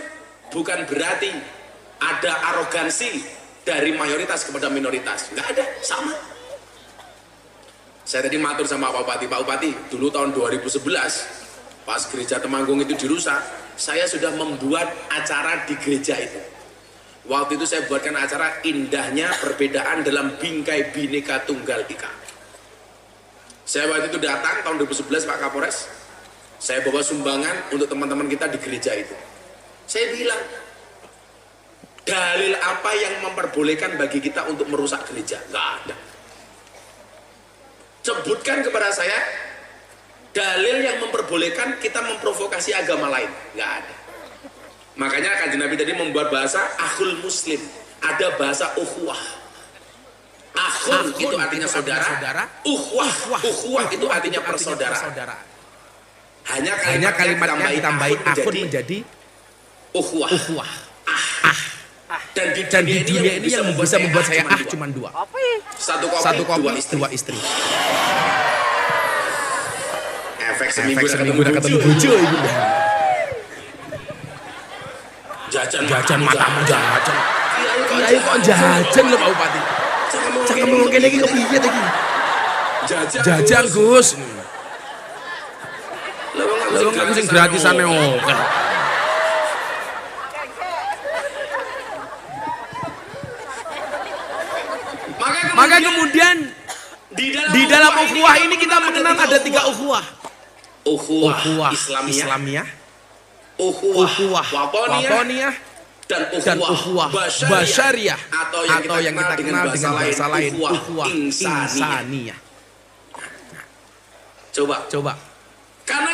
bukan berarti ada arogansi dari mayoritas kepada minoritas. Enggak ada, sama. Saya tadi matur sama Pak Bupati, dulu tahun 2011 pas gereja Temanggung itu dirusak, saya sudah membuat acara di gereja itu. Waktu itu saya buatkan acara indahnya perbedaan dalam bingkai Bhinneka Tunggal Ika. Saya waktu itu datang tahun 2011 Pak Kapolres, saya bawa sumbangan untuk teman-teman kita di gereja itu. Saya bilang, dalil apa yang memperbolehkan bagi kita untuk merusak gereja? Nggak ada. Sebutkan kepada saya dalil yang memperbolehkan kita memprovokasi agama lain. Nggak ada. Makanya Kanjeng Nabi tadi membuat bahasa akhul muslim. Ada bahasa ukhuwah. Akhul itu artinya saudara. Ukhuwah itu artinya persaudaraan. Hanya kalimatnya ditambahin akhun menjadi ukhuwah. Dan di dunia ini yang bisa membuat saya cuma dua. Satu kopi, dua istri. Efek seminggu ketemu bojo ibu. Jajan matamu jajan. Kiai kok jajan lho Pak Bupati. Cangkem ngomong kene iki kepiye ta iki? Jajan Gus. Lha wong sing gratisane oke. Maka kemudian di dalam ukhuwah ini kita mengenal ada 3 ukhuwah. Ukhuwah Islamiyah, ukhuwah watoniyah, dan ukhuwah basyariyah atau yang kita kenal dengan bahasa lain ukhuwah insaniyah. Coba.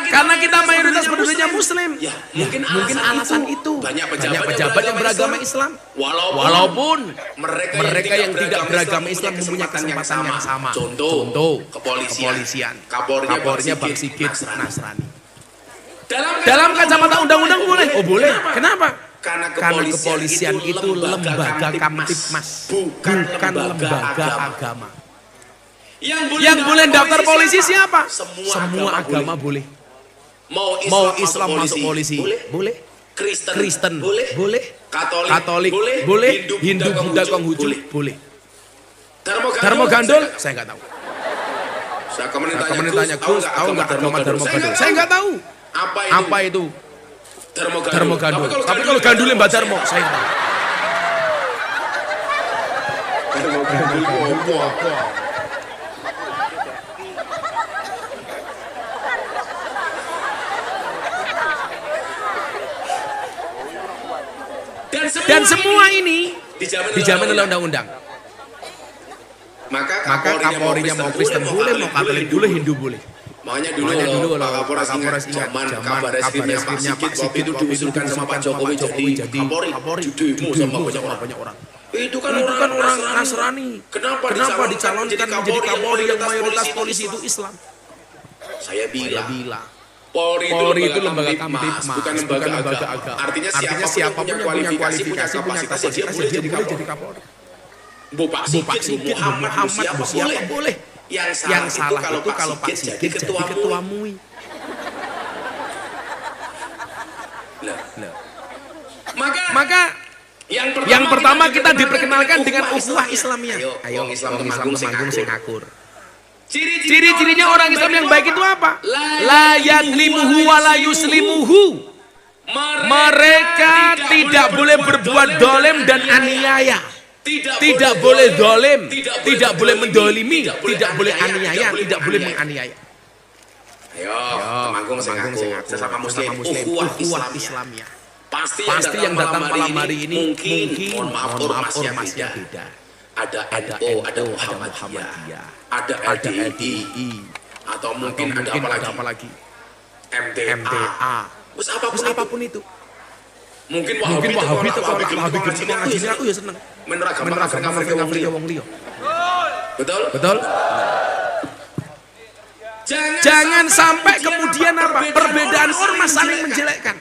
Karena kita mayoritas penduduknya muslim. Ya, mungkin alasan itu. Banyak pejabat yang beragama Islam. Walaupun mereka yang tidak beragama Islam mempunyai kesempatan yang sama. Contoh, kepolisian. Kapolrinya Bang Sigit Nasrani. Dalam kacamata undang-undang boleh? Oh boleh. Kenapa? Karena kepolisian itu lembaga kamtipmas, bukan lembaga agama. Yang boleh daftar polisi siapa? Semua agama boleh. Mau Islam masuk polisi, boleh. Kristen, boleh. Katolik, boleh. Hindu, Buddha, Konghucu, boleh. Dharma Gandul, saya nggak tahu. Saya kemarin tanya Gus, tahu nggak agama Dharma Gandul? Saya nggak tahu. Apa itu? Dharma Gandul. Tapi kalau Gandulnya Mbak Dharma, saya nggak tahu. Dharma Gandul apa? Dan semua ini dijamin oleh undang-undang. Maka Kapolrinya mau Kristen boleh, mau Katolik boleh, Hindu boleh. Makanya dulu Pak Kapolres ingat zaman kabar eskrimnya Pak Sigit waktu itu diusulkan sama Pak Jokowi jadi Kapolri demo sama banyak orang. Itu kan orang Nasrani. Kenapa dicalonkan jadi Kapolri yang mayoritas polisi itu Islam? Saya bilang Polri itu lembaga kamtipmas, bukan lembaga agama. Artinya siapapun yang punya kualifikasi, punya kapasitas, dia boleh jadi Kapolri. Bu Pak Sigit, Muhammad, siapa boleh. Yang salah itu kalau Pak Sigit jadi ketua MUI. Maka yang pertama kita diperkenalkan dengan ukhuwah Islamiyah. Ayo Islam manggung sing akur. Ciri-cirinya orang Islam yang baik itu apa? La yadlimuhu wa la yuslimuhu. Mereka tidak boleh berbuat dolim dan aniaya. Tidak boleh dolim, tidak boleh mendolimi, tidak boleh aniaya, tidak boleh menganiaya. Ayo, temanggung sesama muslim, ukhuwah Islamiyah. Pasti yang datang malam hari ini mungkin maaf ormasnya beda. Ada NU, ada Muhammadiyah, ada LDI, atau mungkin ada apa lagi? MTA. Apapun itu. Mungkin Wahabi itu kalau Wahabi gini aku ya seneng. Meneragam wong liya. Betul? Jangan sampai kemudian apa? Perbedaan ormas saling menjelekkan.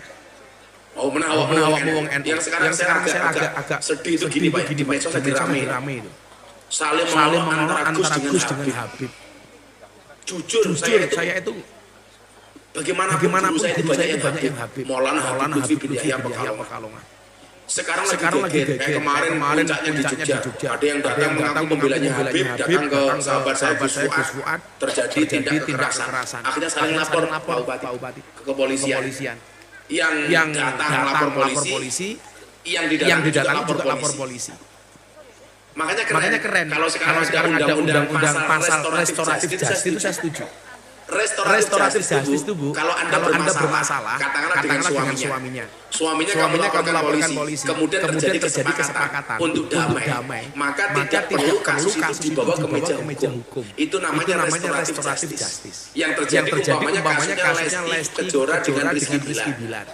Oh menawak wong NU. Yang sekarang saya agak sedih itu gini Pak, di medsos lagi rame itu. Saling menolak antara Gus dengan Habib. Jujur saya itu bagaimanapun saya itu banyak yang Habib. Maulana Habib Lutfi bin Yahya Pekalongan. Sekarang lagi geger. Kemarin puncaknya di Jogja. Ada yang datang mengaku pembelanya Habib, datang ke sahabat saya Gus Fuad. Terjadi tindak kekerasan. Akhirnya saling lapor Pak Bupati ke kepolisian. Yang datang lapor polisi, yang didatangi juga lapor polisi. Makanya keren. Kalau sekarang ada undang-undang pasal restoratif justice itu saya setuju. Restoratif justice itu Bu, kalau Anda bermasalah, katakanlah dengan suaminya kamu laporkan polisi, kemudian terjadi kesepakatan untuk damai, maka tidak perlu kasus itu dibawa ke meja hukum. Itu namanya restoratif justice. Yang terjadi umpamanya kasusnya Lesti Kejora dengan Rizky Bilar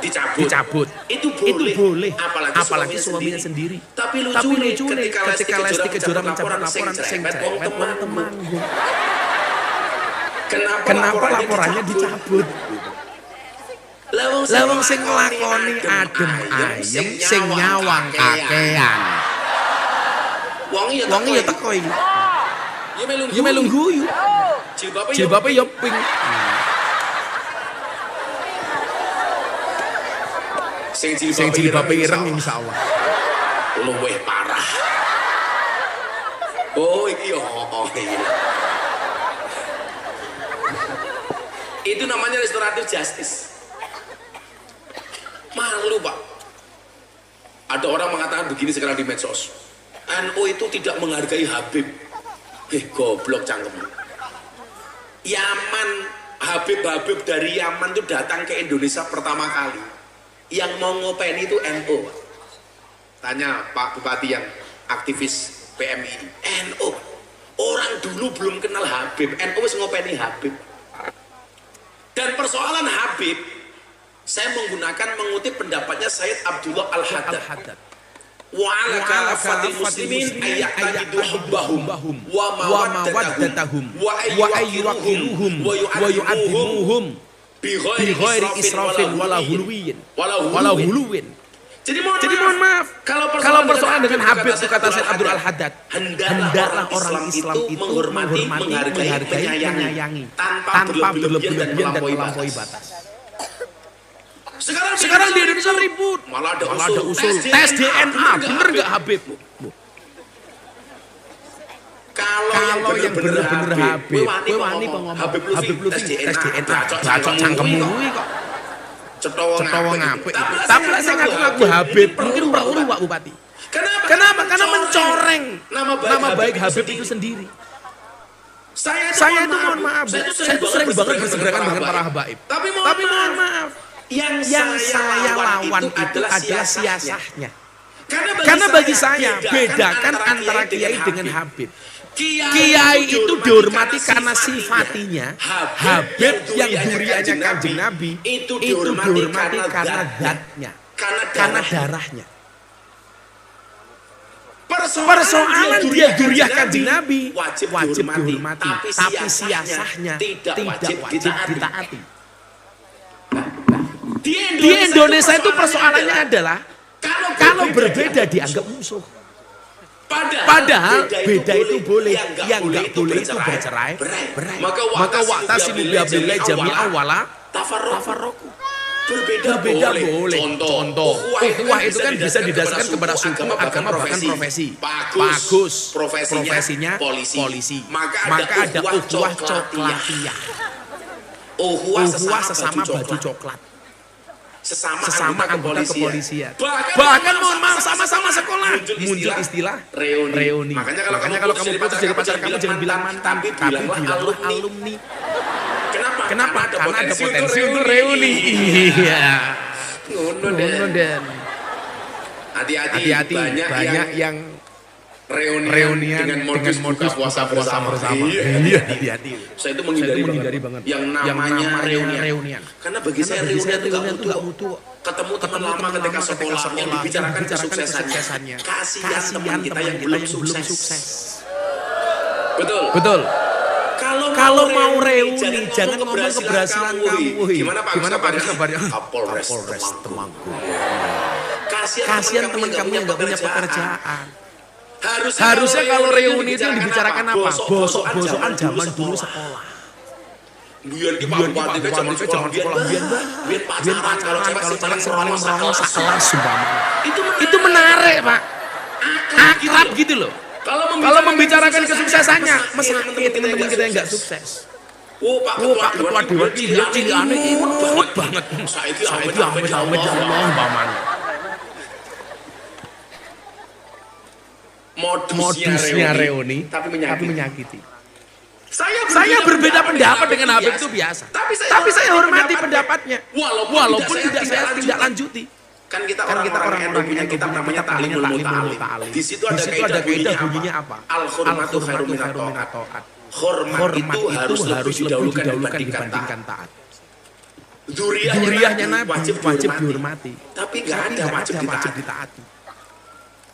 dicabut. Itu boleh. Apalagi suaminya sendiri. Tapi lucu nih ketika Lesti Kejora mencabut laporan sing cerewet wong Temanggung. Kenapa laporannya dicabut? Lawang sing nglakoni adem ayem sing nyawang kakean. Wong ya teko iki. Ya melu guyu. Jilbabe ya pink. Sing jilbabe ireng insyaallah. Luwih parah. Oh iki yo iki. Itu namanya restoratif justice. Malu Pak. Ada orang mengatakan begini sekarang di medsos. NU itu tidak menghargai Habib. Goblok cangkem. Yaman, Habib dari Yaman itu datang ke Indonesia pertama kali. Yang mau ngopeni itu NU. Tanya Pak Bupati yang aktivis PMI. NU. Orang dulu belum kenal Habib. NU wis ngopeni Habib. Dan persoalan Habib, saya mengutip pendapatnya Sayyid Abdullah Al-Haddad. Wa ala kafatil muslimin ayyaqtadidu hubbahum wa mawaddatahum wa ayyuqiruhum wa yu'addimuhum bi ghairi israfin wala huluwin. Jadi mohon maaf, kalau persoalan dengan Habib itu kata Sayyid Abdul Al-Haddad, hendaklah orang Islam itu menghormati, menyayangi tanpa berlebihan dan melampaui batas. Sekarang di Indonesia ribut, malah ada usul tes DNA, bener nggak Habib? Kalau yang bener-bener Habib, kowe wani kok ngomong Habib Lutfi tes DNA, cocok cangkemmu kok. Cetowo ngapik. Tapi lah saya ngaku Habib, mungkin perlu Pak Bupati. Kenapa? Karena mencoreng nama baik Habib itu sendiri. Saya itu mohon maaf, saya itu sering banget bersegerakan dengan para habaib. Tapi mohon maaf, Yang saya lawan itu adalah siasahnya. Karena bagi saya bedakan antara kiai dengan Habib. Kiai itu dihormati karena sifatinya, Habib yang duriannya Kanjeng Nabi itu dihormati karena zatnya, karena darahnya. Persoalan dia duriah Kanjeng Nabi wajib dihormati, tapi siasahnya tidak wajib ditaati. Di Indonesia itu persoalannya adalah kalau berbeda dianggap musuh. Padahal beda itu boleh, yang enggak boleh itu bercerai. Maka wa'tasimu bihablillahi jami'an wala tafarraqu. Berbeda boleh. Contoh, ukhuwah itu kan bisa didasarkan kepada suku, agama, bahkan profesi. Bagus, profesinya polisi. Maka ada ukhuwah coklatiah. Ukhuwah sesama baju coklat. Sesama anggota kepolisian. Bahkan mohon maaf sama-sama sekolah. Muncul istilah reuni. Makanya kalau kamu putus jadi pacar kamu jangan bilang mantan, tapi bilanglah alumni. Kenapa? Karena ada potensi untuk reuni. Iya. Ngono dan. Hati-hati banyak yang reunian dengan modus buka puasa bersama. Iya, hati-hati. Saya itu menghindari banget yang namanya reunian. Karena bagi saya reunian itu enggak mutu. Ketemu teman lama ketika sekolah yang dibicarakan kesuksesannya. Kasihan teman kita yang belum sukses. Betul. Kalau mau reuni jangan ngomong keberhasilan kamu. Gimana Pak kabarnya? Kapolres Temanggung. Kasihan teman kamu yang enggak punya pekerjaan. Harusnya kalau reuni itu yang dibicarakan apa? Bosok-bosokan zaman dulu sekolah. Biar zaman sekolah biar pacaran kalau cewek paling merongo sekelas sumpama. Itu menarik, Pak. Akrab gitu loh. Kalau membicarakan kesuksesannya, mesake teman-teman kita yang enggak sukses. Pak Ketua Dewan dia ciliane imut banget. Saiki amit-amit ya Allah umpamanya. Modusnya reuni tapi menyakiti. Saya berbeda pendapat dengan Habib itu biasa. Tapi saya hormati pendapatnya. Walaupun saya tidak lanjuti. Kan kita orang NU punya kitab namanya Ta'limul Muta'allim. Di situ ada kaidah bunyinya apa? Al-hurmatu khairum minat ta'at. Hormat itu harus lebih didahulukan dibandingkan taat. Dzurriyyahnya Nabi wajib dihormati. Tapi enggak ada wajib ditaati.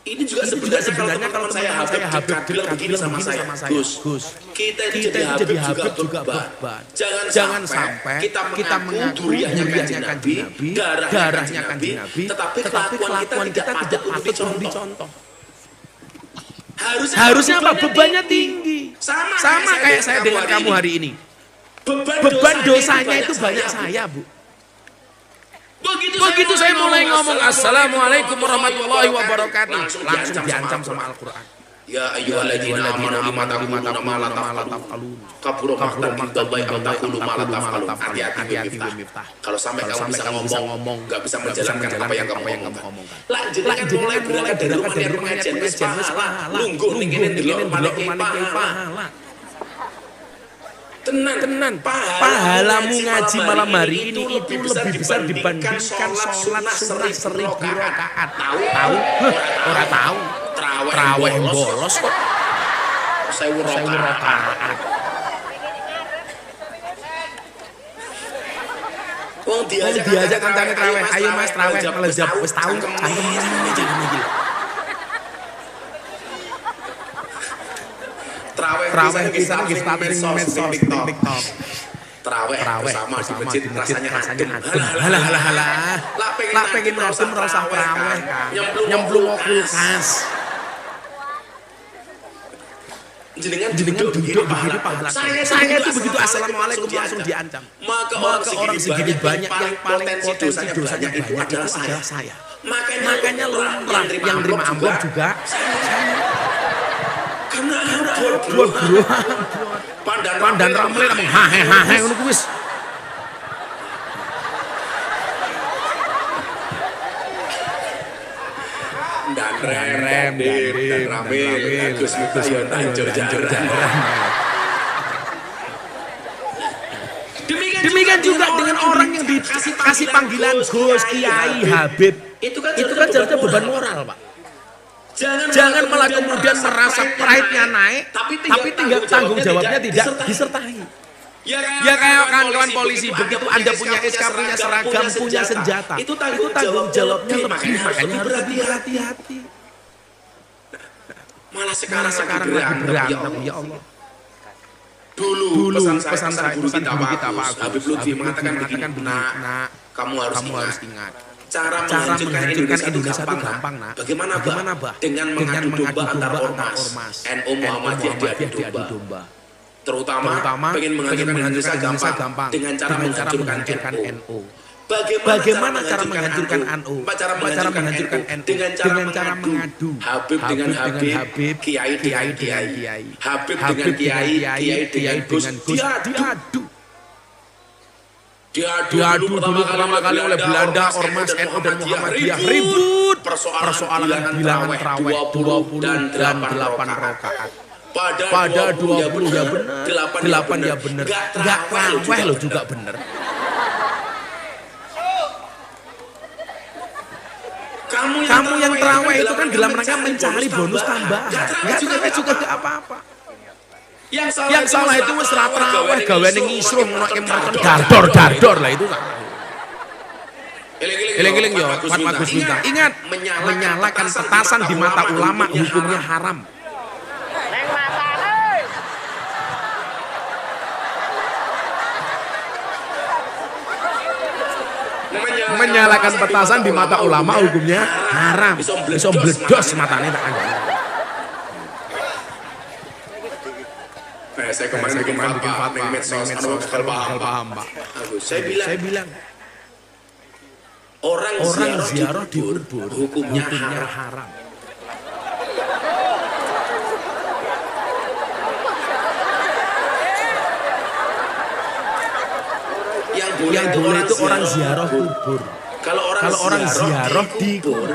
Ini juga sebenarnya kalau saya Habib bilang begini sama saya, Gus, kita ini jadi Habib juga beban. Jangan sampai kita mengaku duriannya Kanjeng Nabi, darahnya Kanjeng Nabi, tetapi kelakuan kita tidak patut untuk dicontoh. Harusnya apa? Bebannya tinggi. Sama kayak saya dengan kamu hari ini. Beban dosanya itu banyak saya, Bu. Begitu saya mulai ngomong Assalamualaikum warahmatullahi wabarakatuh, langsung diancam sama Al-Quran. Ya ayyuhalladzina amanu lima taquluna ma la taf'alun. Kabura maqtan indallahi an taqulu ma la taf'alun. Hati-hati Miftah. Kalau sampai kamu bisa ngomong, enggak bisa menjalankan apa yang kamu omongkan. Lah jenengan mulai berangkat dari rumah pengajian wis pahala. Lungguh ning kene ndelok maniki pahala. Tenan pahalamu ngaji malam hari ini itu lebih besar dibandingkan sholat sunnah 1000 rakaat. Tahu? Ora tahu. Traweh bolos kok. 1000 rakaat. Wong diajak kancane traweh. Ayo Mas traweh melejap wis tahu cangkemnya iki. Traweh kita lagi status TikTok. Traweh bersama di masjid rasanya adem. Halah. Lah pengen adem rasa traweh kan. Nyemplung kulkas. Jenengan duduk begini pahala. Saya itu begitu assalamualaikum langsung diancam. Maka orang segini banyak yang paling potensi dosanya itu adalah saya. Makanya lumrah yang terima amplop juga saya. Karena bro. Pandan ramle namung hahe ngono kuwi wis. Dan ramil Gus Miftah yo tanjur jaran. Demikian juga dengan orang yang dikasih panggilan Gus, Kiai, Habib, itu kan jatuhnya beban moral, Pak. Jangan malah kemudian merasa pride-nya naik, tapi tinggal tanggung jawabnya tidak disertai. Ya kayak kawan-kawan polisi, begitu Anda punya SK, punya seragam, punya senjata, itu tanggung jawabnya lebih, makanya harus lebih hati-hati. Malah sekarang lagi berantem, ya Allah. Dulu pesan guru kita Pak Habib Lutfi mengatakan begini, nak, kamu harus ingat. Cara menghancurkan Indonesia itu gampang, nak. Bagaimana, Bah? Dengan mengadu domba antar ormas. NU Muhammadiyah diadu domba. Terutama pengen menghancurkan Indonesia gampang. Dengan cara menghancurkan NU. Bagaimana cara menghancurkan NU? Cara menghancurkan NU dengan cara mengadu. Habib dengan Habib, Kiai dengan Kiai. Habib dengan Kiai dengan Gus. Diadu dulu pertama kali oleh Belanda, Ormas, NU dan Muhammadiyah. Ribut persoalan bilangan tarawih 20 dan 8 rakaat. Pada 20 ya benar, 8 ya benar. Enggak tarawih loh juga benar. Kamu yang tarawih itu kan dalam rangka mencari bonus tambahan. Enggak tarawih juga enggak apa-apa. Yang salah itu wis ra tarawih gaweane ngisruh ngono dardor lah itu salah. Eling-eling yo, Fatwa Gus Miftah. Ingat, menyalakan petasan di mata ulama hukumnya haram. Neng matane. Menyalakan petasan di mata ulama hukumnya haram. Bisa bledos matane tak kandhane. Saya kemarin bikin fatwa medsos, paham, Pak. Saya bilang, orang ziarah di kubur hukumnya haram. Yang boleh itu orang ziarah kubur. Kalau orang ziarah di kubur,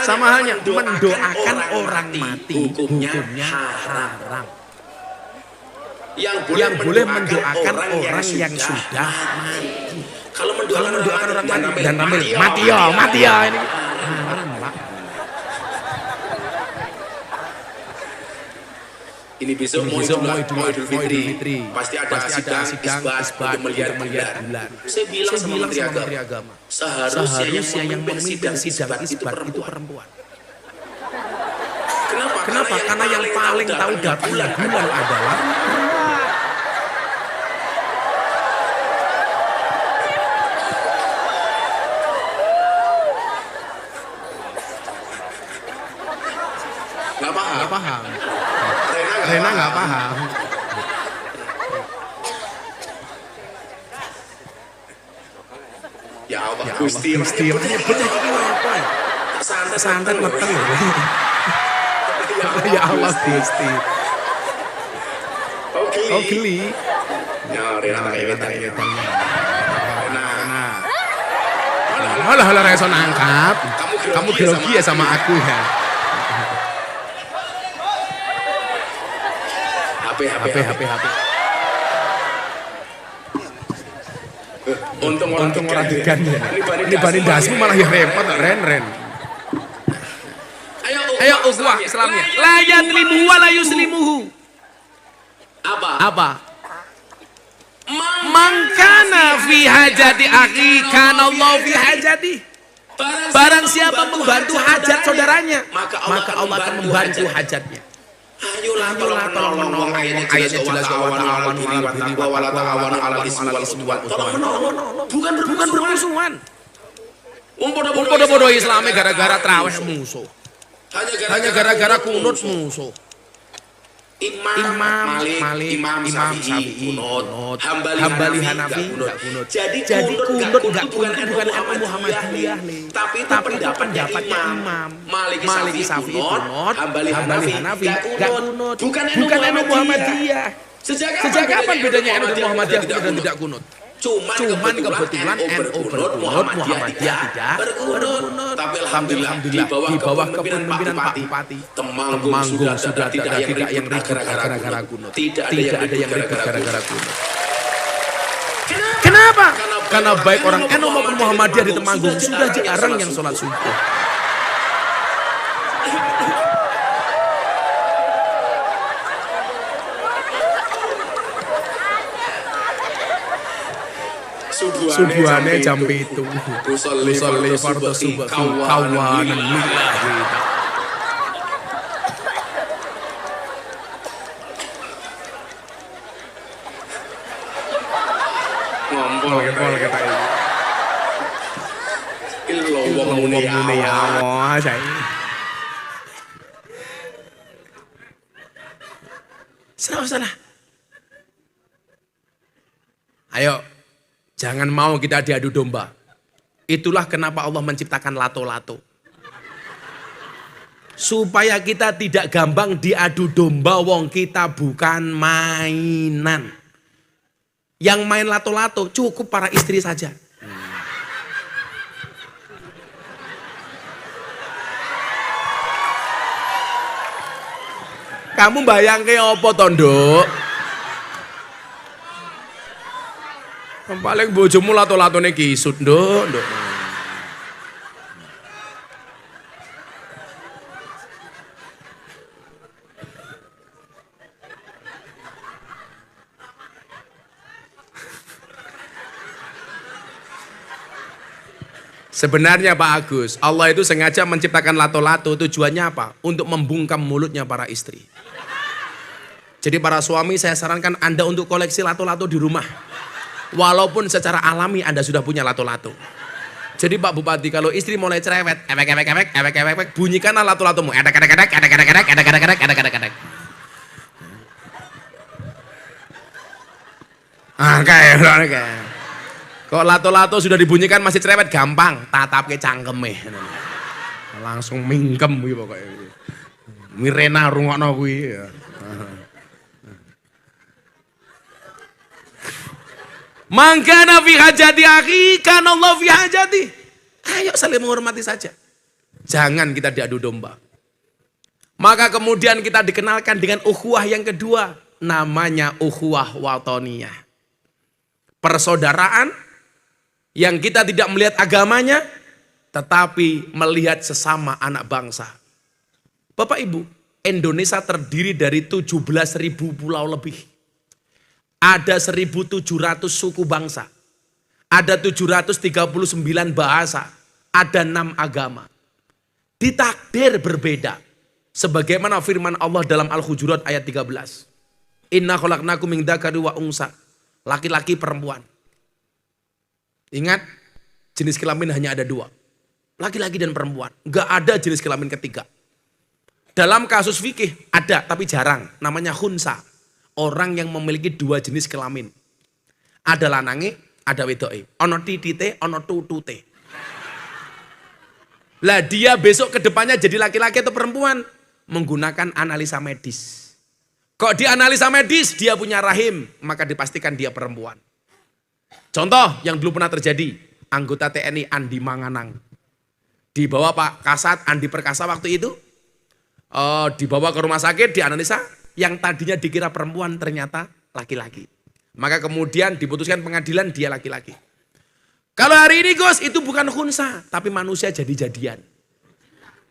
sama halnya mendoakan orang mati hukumnya haram. Yang boleh mendoakan orang yang sudah mati. Kalau mendoakan orang mati dan mati ya ini haram, Pak. Ini besok mau Idul Fitri. Pasti ada sidang isbat untuk melihat bulan. Saya bilang sama Menteri Agama, seharusnya yang memimpin sidang isbat itu perempuan. Kenapa? Karena yang paling tahu datangnya bulan adalah nggak paham. Rena nggak paham. Ya Allah, Gusti makanya bener iki apa? Santet meteng. Ya Allah, Gusti. Oh geli. Ya Rena kayak gitu. Malah reso nangkap. Kamu grogi ya sama aku ya. HP. Untung orang degan ya. Ini bani dasmu malah ya repot Ren. Ayo ukhuwah Islamnya. La yadlimu wa la yuslimuhu. Apa? Mangkana fi hajati akhi kana Allah fi hajati. Barang siapa membantu hajat saudaranya, maka Allah akan membantu hajatnya. Ayolah tolong menolong. Ayatnya jelas bukan bermusuhan. Bodoh Islamnya gara-gara tarawih musuh. Hanya gara-gara kunut musuh. Imam Syafi'i kunut, Hambali Hanafi enggak kunut. Jadi kunut enggak kunut bukan ilmu Muhammadiyah nih. Tapi itu pendapatnya Imam. Maliki Syafi'i kunut, Hambali Hanafi enggak kunut. Bukan ilmu Muhammadiyah. Sejak kapan bedanya ilmu Muhammadiyah kunut dan tidak kunut? Cuman kebetulan NU berkunut, Muhammadiyah tidak berkunut. Tapi alhamdulillah di bawah kepemimpinan Pak Bupati, Temanggung sudah tidak ada yang ribut gara-gara kunut. Tidak ada yang ribut gara-gara kunut. Kenapa? Karena baik orang NU maupun Muhammadiyah di Temanggung sudah jarang yang sholat subuh. Subuhane jam 7. Usolli fardhu subuh kawanan lillahi. Ngompol kita ini. Ilmu muni ya Allah saya. Salah. Ayo, jangan mau kita diadu domba. Itulah kenapa Allah menciptakan lato-lato. Supaya kita tidak gampang diadu domba, wong kita bukan mainan. Yang main lato-lato cukup para istri saja. Kamu bayangke apa tondo? Paling bojomu lato-latone kisut, nduk. Sebenarnya Pak Agus, Allah itu sengaja menciptakan lato-lato, tujuannya apa? Untuk membungkam mulutnya para istri. Jadi para suami saya sarankan Anda untuk koleksi lato-lato di rumah. Walaupun secara alami Anda sudah punya lato-lato. Jadi Pak Bupati, kalau istri mulai cerewet, ewek, bunyikanlah lato-latomu. Edek. Kayak. Kalau lato-lato sudah dibunyikan masih cerewet, gampang, tatap ke cangkeme. Langsung mingkem gitu pokoknya. Mirena rungokno kuwi. Mangkana fi hajati akhi, kana Allah fi hajati. Ayo saling menghormati saja. Jangan kita diadu domba. Maka kemudian kita dikenalkan dengan ukhuwah yang kedua. Namanya ukhuwah watoniyah. Persaudaraan yang kita tidak melihat agamanya, tetapi melihat sesama anak bangsa. Bapak Ibu, Indonesia terdiri dari 17.000 pulau lebih. Ada 1.700 suku bangsa. Ada 739 bahasa. Ada 6 agama. Ditakdir berbeda. Sebagaimana firman Allah dalam Al-Hujurat ayat 13. Inna khalaqnakum min dzakari wa unsa. Laki-laki perempuan. Ingat, jenis kelamin hanya ada 2. Laki-laki dan perempuan. Enggak ada jenis kelamin ketiga. Dalam kasus fikih ada, tapi jarang. Namanya khunsa. Orang yang memiliki 2 jenis kelamin. Ada lanange, ada wedoke. Ono titite, ono tutute. Lah dia besok ke depannya jadi laki-laki atau perempuan? Menggunakan analisa medis. Kok di analisa medis dia punya rahim, maka dipastikan dia perempuan. Contoh yang dulu pernah terjadi, anggota TNI Andi Manganang. Dibawa Pak Kasat Andi Perkasa waktu itu, dibawa ke rumah sakit, dianalisa, yang tadinya dikira perempuan ternyata laki-laki. Maka kemudian diputuskan pengadilan dia laki-laki. Kalau hari ini Gus, itu bukan khunsa, tapi manusia jadi-jadian.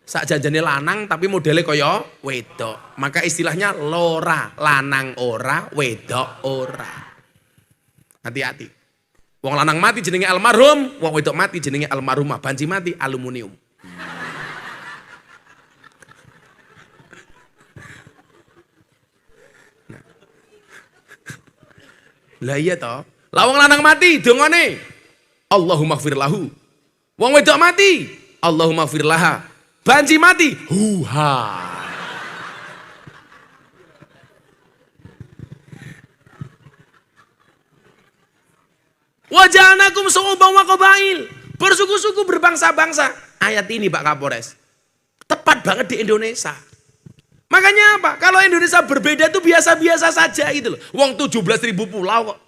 Sak janjane lanang tapi modelnya kaya wedok. Maka istilahnya lora, lanang ora, wedok ora. Hati-hati. Wong lanang mati jenenge almarhum, wong wedok mati jenenge almarhumah, banci mati aluminium. Lah iya toh. Lah wong lanang mati dongane Allahumma ighfir lahu. Wong wedok mati Allahumma ighfir laha. Banci mati huha. Waja'alnakum syu'uban wa qabail. Bersuku-suku berbangsa-bangsa. Ayat ini Pak Kapolres. Tepat banget di Indonesia. Makanya apa? Kalau Indonesia berbeda itu biasa-biasa saja gitu loh. Wong 17.000 pulau kok.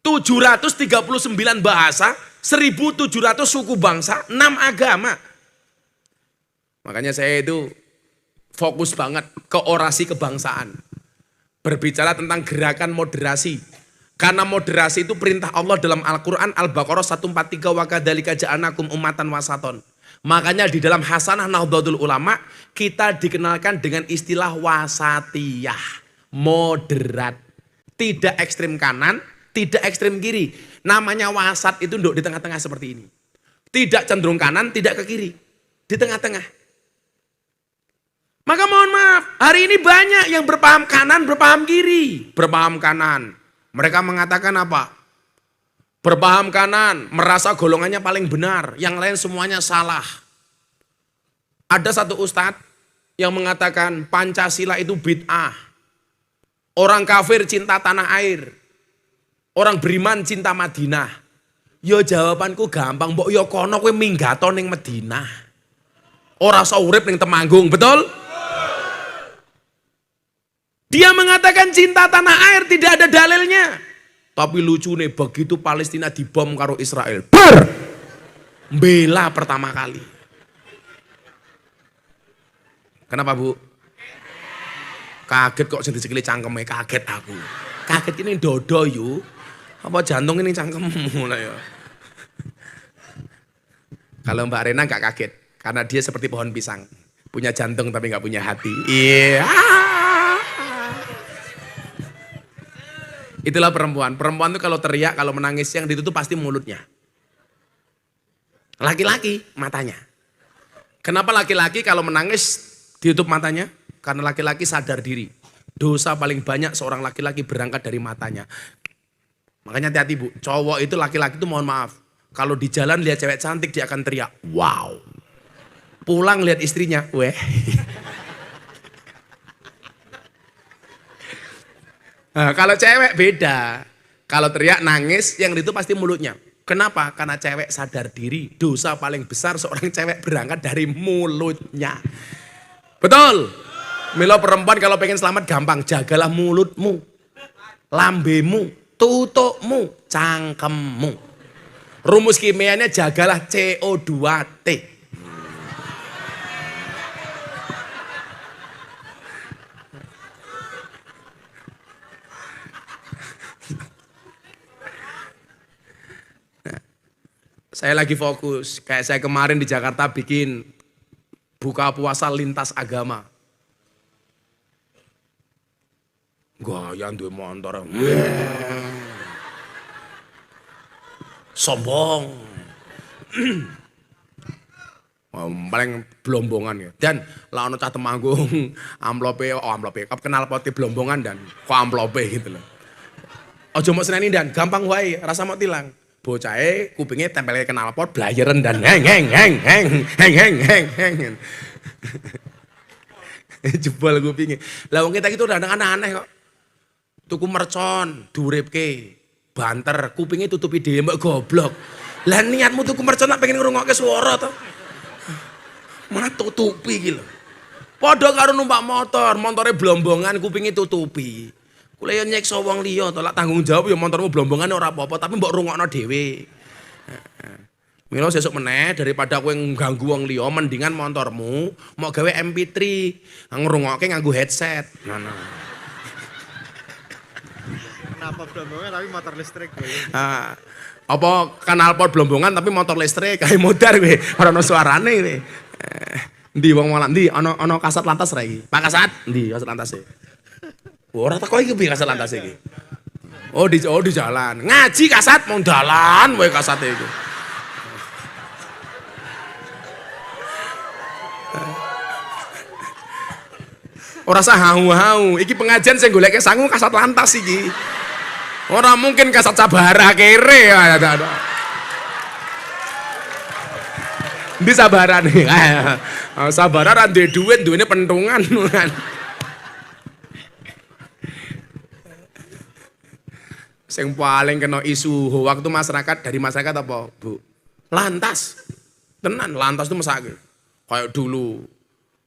739 bahasa, 1.700 suku bangsa, 6 agama. Makanya saya itu fokus banget ke orasi kebangsaan. Berbicara tentang gerakan moderasi. Karena moderasi itu perintah Allah dalam Al-Quran Al-Baqarah 143 wa kadzalika ja'alnakum ummatan wasaton. Makanya di dalam Hasanah Nahdlatul Ulama kita dikenalkan dengan istilah wasatiyah, moderat. Tidak ekstrem kanan, tidak ekstrem kiri. Namanya wasat itu di tengah-tengah seperti ini. Tidak cenderung kanan, tidak ke kiri. Di tengah-tengah. Maka mohon maaf, hari ini banyak yang berpaham kanan, berpaham kiri. Berpaham kanan. Mereka mengatakan apa? Berpaham kanan, merasa golongannya paling benar. Yang lain semuanya salah. Ada satu ustadz yang mengatakan Pancasila itu bid'ah. Orang kafir cinta tanah air. Orang beriman cinta Madinah. Yo jawabanku gampang, mbok yo kono kowe minggato ning Madinah. Ora usah urip ning Temanggung, betul? Dia mengatakan cinta tanah air tidak ada dalilnya. Tapi lucu nih, begitu Palestina dibom karo Israel. Bela pertama kali. Kenapa Bu? Kaget kok sendiri sekali cangkemnya, kaget aku. Kaget ini dodo yuk. Apa jantung ini cangkemmu lah ya. Kalau Mbak Rena gak kaget. Karena dia seperti pohon pisang. Punya jantung tapi gak punya hati. Iya. Itulah perempuan. Perempuan itu kalau teriak, kalau menangis yang ditutup pasti mulutnya. Laki-laki matanya. Kenapa laki-laki kalau menangis ditutup matanya? Karena laki-laki sadar diri. Dosa paling banyak seorang laki-laki berangkat dari matanya. Makanya hati-hati Bu. Cowok itu laki-laki itu mohon maaf. Kalau di jalan lihat cewek cantik dia akan teriak. Wow. Pulang lihat istrinya. Weh. Nah, kalau cewek beda. Kalau teriak nangis yang itu pasti mulutnya. Kenapa? Karena cewek sadar diri. Dosa paling besar seorang cewek berangkat dari mulutnya. Betul? Milo perempuan kalau pengen selamat gampang. Jagalah mulutmu. Lambemu. Tutupmu. Cangkemmu. Rumus kimianya jagalah CO2T. Saya lagi fokus, kayak saya kemarin di Jakarta bikin buka puasa lintas agama. Gaya duwe motor. Sombong. Paling belombongan ya. Dan lah ono cah Temanggung, amplope kenal poti belombongan dan kok amplope gitu loh. Ojo mau seneni dan gampang wae, rasa mau tilang. Bocahe kupingnya tempelnya knalpot blayeren dan heng. Jebol kupingnya. Lah wong kita itu udah aneh-aneh kok. Tuku mercon, duripke, banter, kupingnya tutupi dhewe mbok goblok. Lah niatmu tuku mercon nak pengen ngrungokke swara to. Mana tutupi iki lho. Padha karo numpak motor, montore blombongan kupingnya tutupi. Kula yo nyekso wong liya to, lak tanggung jawab ya montormu blombongan ora apa-apa, tapi mbok rungokno dhewe. Mila sesuk meneh daripada kowe ngganggu wong liya, mendingan montormu mau gawe MP3, ngrungokke nganggo headset. Ngono. Kenapa blombongan tapi motor listrik? Apa knalpot blombongan tapi motor listrik kae modar kowe, ora ono suarane kowe. Ndi wong malah ndi ana kasat lantas ra iki? Pak Kasat, ndi kasat lantas e? Ora tak kok iki piye kasat lantas iki. Oh di jalan. Ngaji kasat mau dalan wae kasate iku. Ora usah hau-hau, iki pengajian sing goleke sangu kasat lantas iki. Ora mungkin kasat sabara kere ya. Ndi sabarane? Sabara ra duwe dhuwit, duwene pentungan. Yang paling kena isu waktu masyarakat dari masyarakat apa Bu? Lantas. Tenan, lantas itu mesake. Kayak dulu.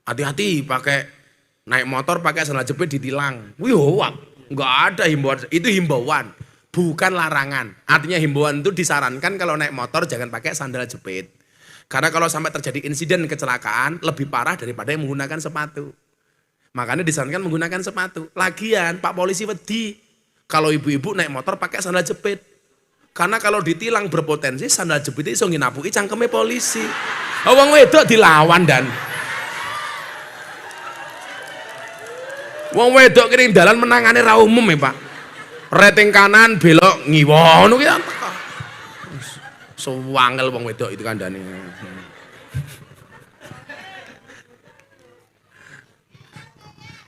Hati-hati pakai naik motor pakai sandal jepit ditilang. Wih hoak. Enggak ada himbauan, itu himbauan. bukan larangan. Artinya himbauan itu disarankan kalau naik motor jangan pakai sandal jepit. Karena kalau sampai terjadi insiden kecelakaan lebih parah daripada yang menggunakan sepatu. Makanya disarankan menggunakan sepatu. Lagian Pak Polisi wedi kalau ibu-ibu naik motor pakai sandal jepit. Karena kalau ditilang berpotensi sandal jepit itu nginapuki cangkeme polisi. Wong wedok dilawan dan wong wedok kene dalan menangane ra umum ya, Pak. Rating kanan belok ngiwa ngono ki teko. Sewangel wong wedok itu kandhane.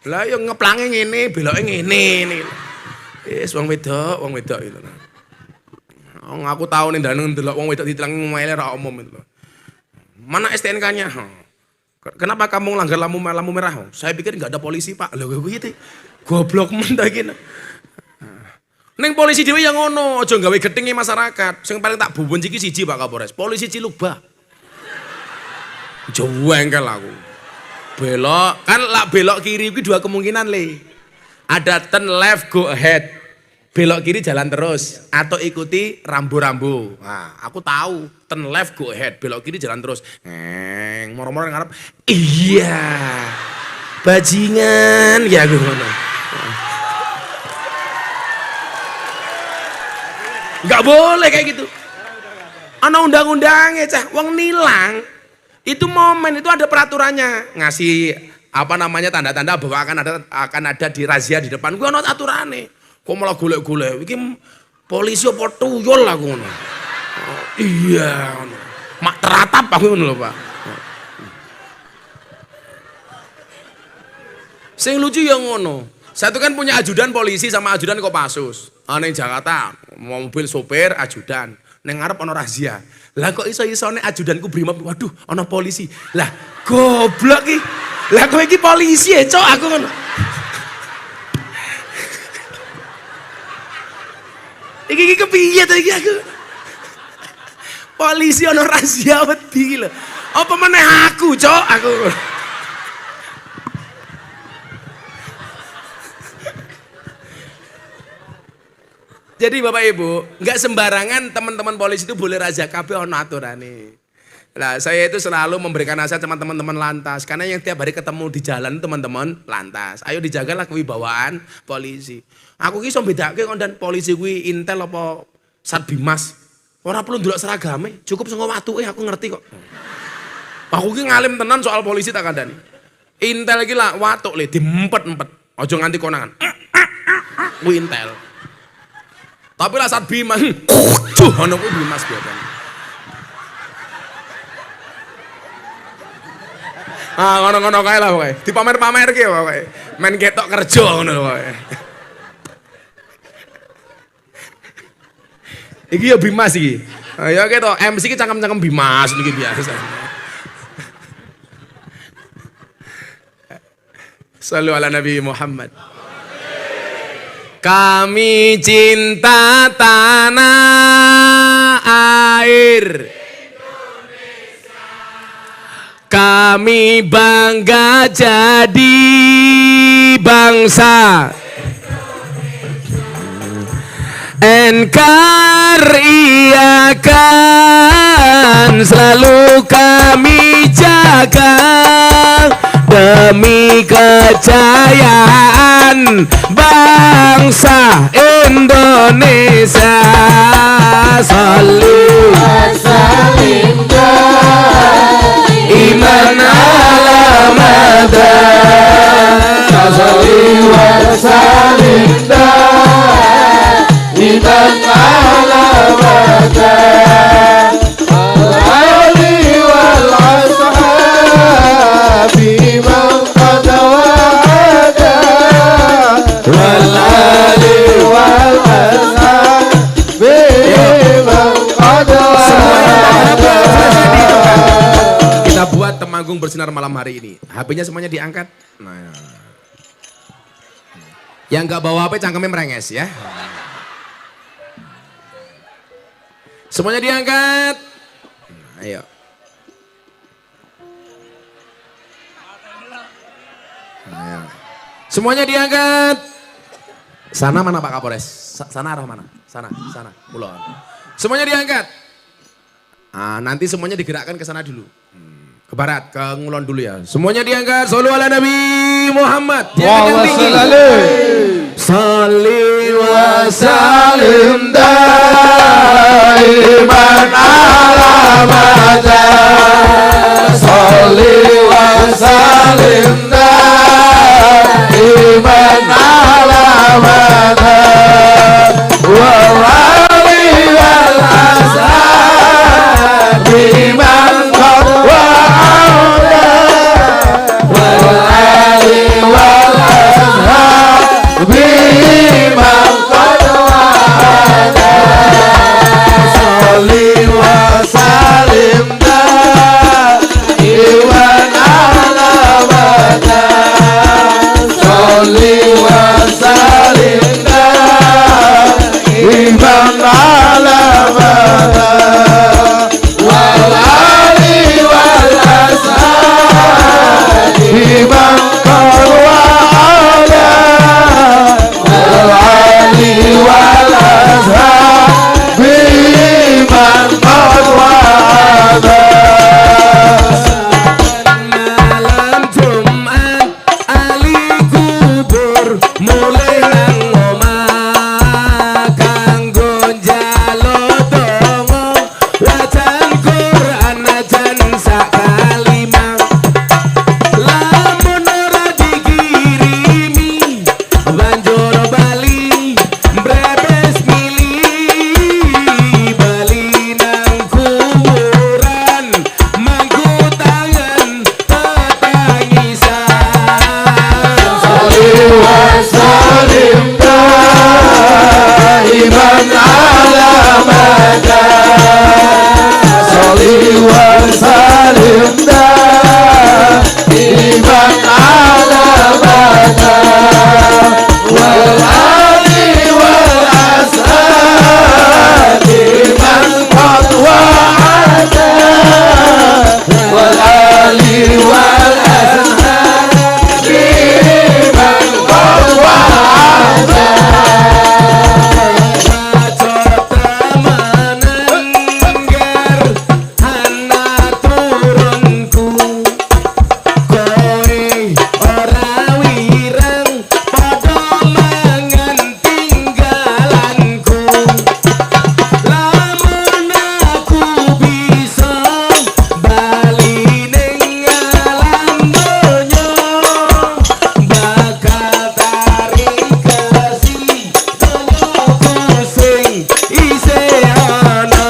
Lah yo ngeplange ngene, beloke ngene. Wis wong wedok itu. Aku tahu nih dalan ndelok wong wedok ditilang ngomele ra umum itu. Mana STNK-nya? Kenapa kamu melanggar lampu merah? Saya pikir nggak ada polisi, Pak. Lho kowe iki goblok men ta iki. Ning polisi dhewe yang ngono, aja gawe gethenge masyarakat. Sing paling tak buben iki siji Pak Kapolres, polisi Cilubah. Jengkel aku. Belok, kan lak belok kiri iki dua kemungkinan le. Ada turn left go ahead. Belok kiri jalan terus atau ikuti rambu-rambu. Nah, aku tahu turn left go ahead, belok kiri jalan terus. Moro-moro ngarep. Iya. Bajingan ya gue ngono. Enggak boleh kayak gitu. Ana undang-undangnya, Cah. Wong nilang itu momen itu ada peraturannya. Ngasih apa namanya tanda-tanda bahwa akan ada di razia di depan. Gue ana aturane. Kok malah golek-golek. Iki polisi apa tuyul aku ngono. Iya ngono. Mak teratap aku ngono lho, Pak. Sing lucu yang ngono. Satu kan punya ajudan polisi sama ajudan Kopassus. Ning Jakarta mobil sopir ajudan. Ning ngarep ana razia. Lah kok iso-isone ajudanku brimob. Waduh, ana polisi. Lah goblok iki. Lah kowe iki polisi ya, Cok, aku ngono. Iki kepiye to iki aku? Polisi ana razia wedi lho. Apa meneh aku, Cok, aku. Jadi Bapak Ibu, nggak sembarangan teman-teman polisi itu boleh razia, kabeh ono aturane. Nah, saya itu selalu memberikan nasihat sama teman-teman lantas, karena yang tiap hari ketemu di jalan teman-teman lantas. Ayo dijagalah kewibawaan polisi. Aku ki iso bedake kondan polisi kuwi intel apa Satbimas. Ora perlu ndelok seragame, cukup saka watuke aku ngerti kok. Aku ki ngalim tenan soal polisi tak kandhani. Intel iki lah watuk le diempet-empet. Aja nganti konangan. Kuwi intel. Tapi lah Satbimas. Ono kuwi Bimas biasane. Ngono-ngono kae lah pokoke. Dipamer-pamer ki pokoke. Men ketok kerja ngono lho pokoke. Iki ya Bimas iki. Ya ketok MC ki cangkem-cangkem Bimas iki biasa. Sallu ala Nabi Muhammad. Kami cinta tanah air. Kami bangga jadi bangsa NKRI akan selalu kami jaga demi kejayaan bangsa Indonesia. Salim salim iman alamadan salim salim iman alamadan ali wal ashabi man qad wa'ada wal ali wal ashabi man qad wa'ada. Kita buat Temanggung bersinar malam hari ini. HP-nya semuanya diangkat. Nah, ya. Yang nggak bawa HP cangkemnya merenges ya. Semuanya diangkat. Ayo. Semuanya diangkat. Sana mana Pak Kapolres? Sana arah mana? Sana, Kulon. Semuanya diangkat. Nanti semuanya digerakkan ke sana dulu. Ke barat, ke Ngulon dulu ya. Semuanya diangkat. Shollu ala Nabi Muhammad. Diangkat yang tinggi. Sholli wa salim daiman ala mada. Sholli wa salim daiman ala mada. Wal ali wal ashabi man qad wa'ada. Wal ali wal ashabi man qad wa'ada. Sholli wa salim daiman ala mada. Sholli wa salim daiman ala mada. Wal ali wal ashabi man qad wa'ada. Wal ali wal ashabi man qad wa'ada. Malam Jumat ali kubur mulai nang omah kanggo njaluk donga wacan Quran ajan sak kalimah. Lamun ora dikirimi banjur bali brebes milih bali nang kuburan mangku tangan tetangisan. Sholli wa salim daiman ala mada. Sholli wa salim daiman ala mada. Wal ali wal ashabi man qad wa'ada. Wal ali wal ashabi man qad wa'ada. Bacot temanan ger ana turunku. Kowe ora wireng padha mangan tinggalanku. Lamun aku bisa bali ning alam donya bakal tarik kasih donyaku sing isih ana.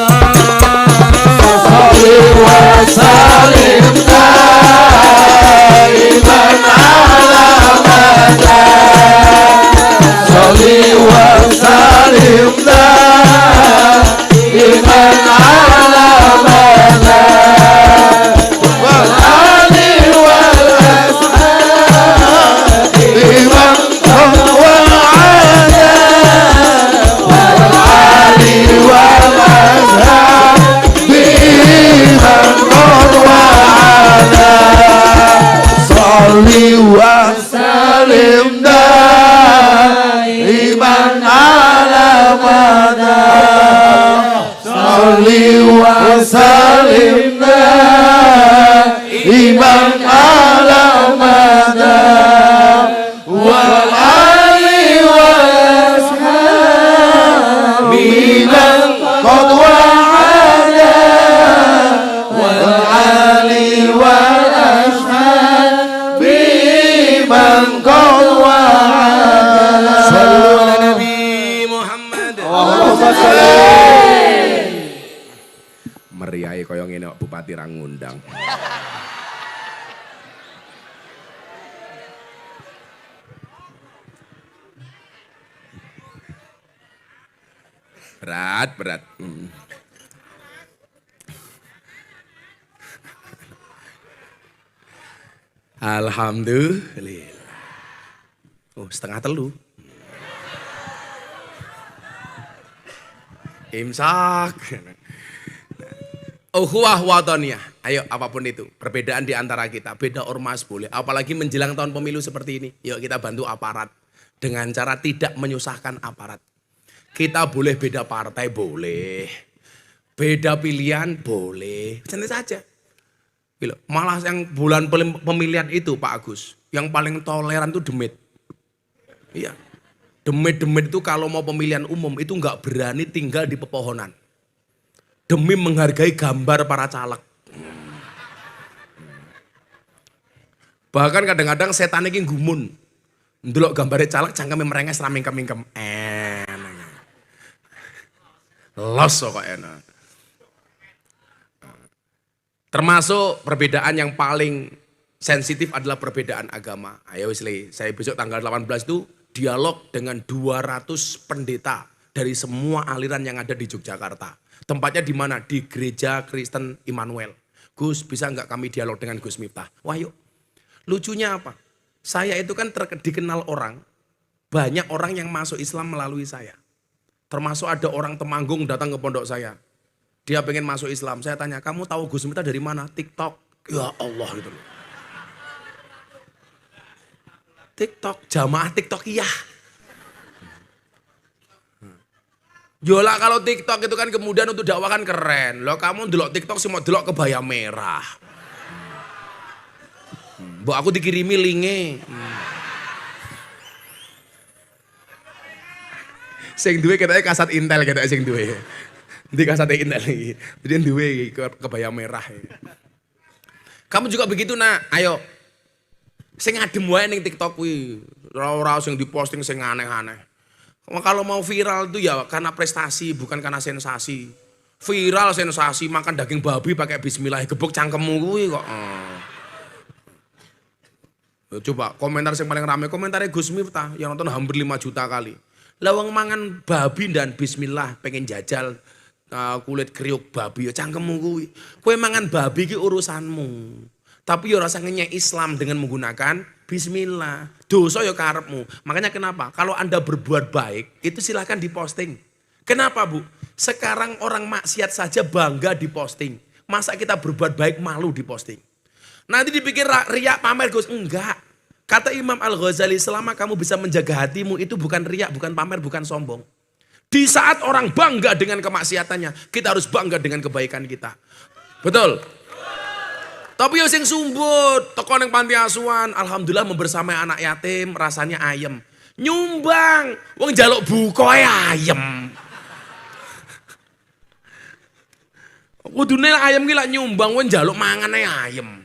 Sholli wa salim daiman ala mada. Sholli wa salim daiman ala mada. Wal ali wal ashabi man qad wa'ada. Wal ali wal ashabi man qad wa'ada. Sholli wa salim daiman ala mada. Sholli wa salim daiman ala mada. Wal ali wal ashabi man qad wa'ada. Wal ali wal ashabi man qad wa'ada. Shollu ala Nabi Muhammad. Meriahe kaya ngene kok bupati ra ngundang. Berat. Alhamdulillah. Oh, 2:30. Imsak. Ukhuwah watoniyah. Ayo apapun itu, perbedaan di antara kita, beda ormas boleh. Apalagi menjelang tahun pemilu seperti ini. Yuk kita bantu aparat. dengan cara tidak menyusahkan aparat. Kita boleh beda partai, boleh. Beda pilihan, boleh. Santai saja. Malah yang bulan pemilihan itu Pak Agus, yang paling toleran itu demit. Iya. Demit itu kalau mau pemilihan umum itu nggak berani tinggal di pepohonan. Demi menghargai gambar para caleg. Bahkan kadang-kadang setan ini gumun. Ndelok gambare caleg cangkeme merenges ra mingkem-mingkem. Los kok enak. Termasuk perbedaan yang paling sensitif adalah perbedaan agama. Ayo wis saya besok tanggal 18 itu dialog dengan 200 pendeta dari semua aliran yang ada di Yogyakarta. Tempatnya di mana? Di Gereja Kristen Immanuel. Gus, bisa nggak kami dialog dengan Gus Miftah? Wah yuk. Lucunya apa? Saya itu kan dikenal orang, banyak orang yang masuk Islam melalui saya. Termasuk ada orang Temanggung datang ke pondok saya. Dia pengen masuk Islam. Saya tanya, kamu tahu Gus Miftah dari mana? TikTok. Ya Allah gitu loh. TikTok, jamaah TikTok iya. Yolah kalau TikTok itu kan kemudian untuk dakwah kan keren. Loh kamu delok TikTok sih mau delok kebaya merah. Mbok aku dikirimi linge. Sing duwe ketake kasat Intel ketake sing duwe. Ndi kasate Intel iki. Jadi duwe kebaya merah. Kamu juga begitu nak. Ayo. Sing adem wae ning TikTok kuwi. Ora sing diposting sing aneh-aneh. Kalau mau viral itu ya karena prestasi bukan karena sensasi. Viral sensasi makan daging babi pakai bismillah gebuk cangkemmu kuwi kok. Coba komentar yang paling rame komentarnya Gus Miftah yang nonton hampir 5 juta kali. Lawang mangan babi dan bismillah pengen jajal kulit kriuk babi ya cangkemmu kuwi. Kowe mangan babi ki urusanmu. Tapi ya rasa ngenyek Islam dengan menggunakan bismillah. Dosa ya karepmu. Makanya kenapa? Kalau Anda berbuat baik itu silahkan diposting. Kenapa Bu? Sekarang orang maksiat saja bangga diposting. Masa kita berbuat baik malu diposting? Nanti dipikir riak pamer Gus. Enggak. Kata Imam Al-Ghazali selama kamu bisa menjaga hatimu itu bukan riak, bukan pamer, bukan sombong. Di saat orang bangga dengan kemaksiatannya, kita harus bangga dengan kebaikan kita. Betul? Tapi yo sing sumbut, teko ning panti asuhan, alhamdulillah membersamai anak yatim, rasanya ayem. Nyumbang, wong njaluk buka ayem. Kudune ayem ki lak nyumbang, wong njaluk mangane ayem.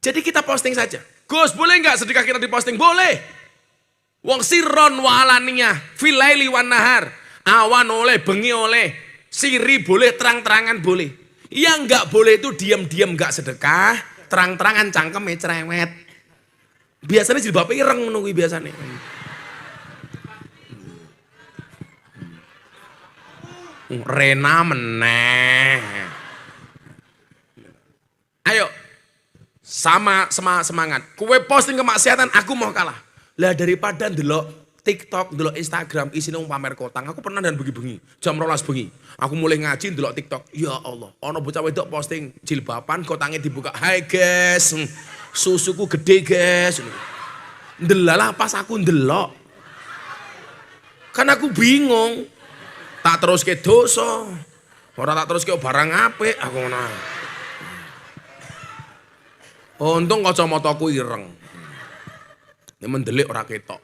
Jadi kita posting saja. Gus, boleh enggak sedekah kita diposting? Boleh. Wong sirron wa alaniyah, fil laili wan nahar. Awan oleh, bengi oleh, siri boleh, terang-terangan boleh. Yang enggak boleh itu diam-diam enggak sedekah, terang-terangan cangkeme cerewet. Biasanya jilbab ireng ngono kuwi biasane. Rena meneh. Ayo. Sama semangat. Kue posting kemaksiatan aku mau kalah. Lah daripada ndelok TikTok, ndelok Instagram isine wong pamer kotang. Aku pernah dan bengi-bengi, jam 12 bengi. Aku mulai ngaji ndelok TikTok. Ya Allah, ono bocah wedok posting jilbaban kotange dibuka. Hai guys, susuku gede guys. Ndelalah pas aku ndelok. Kan aku bingung. Tak terus ke dosa. Ora tak terus ke barang apik aku ngono. Untung kacamataku ireng. Ini mendelik ora ketok.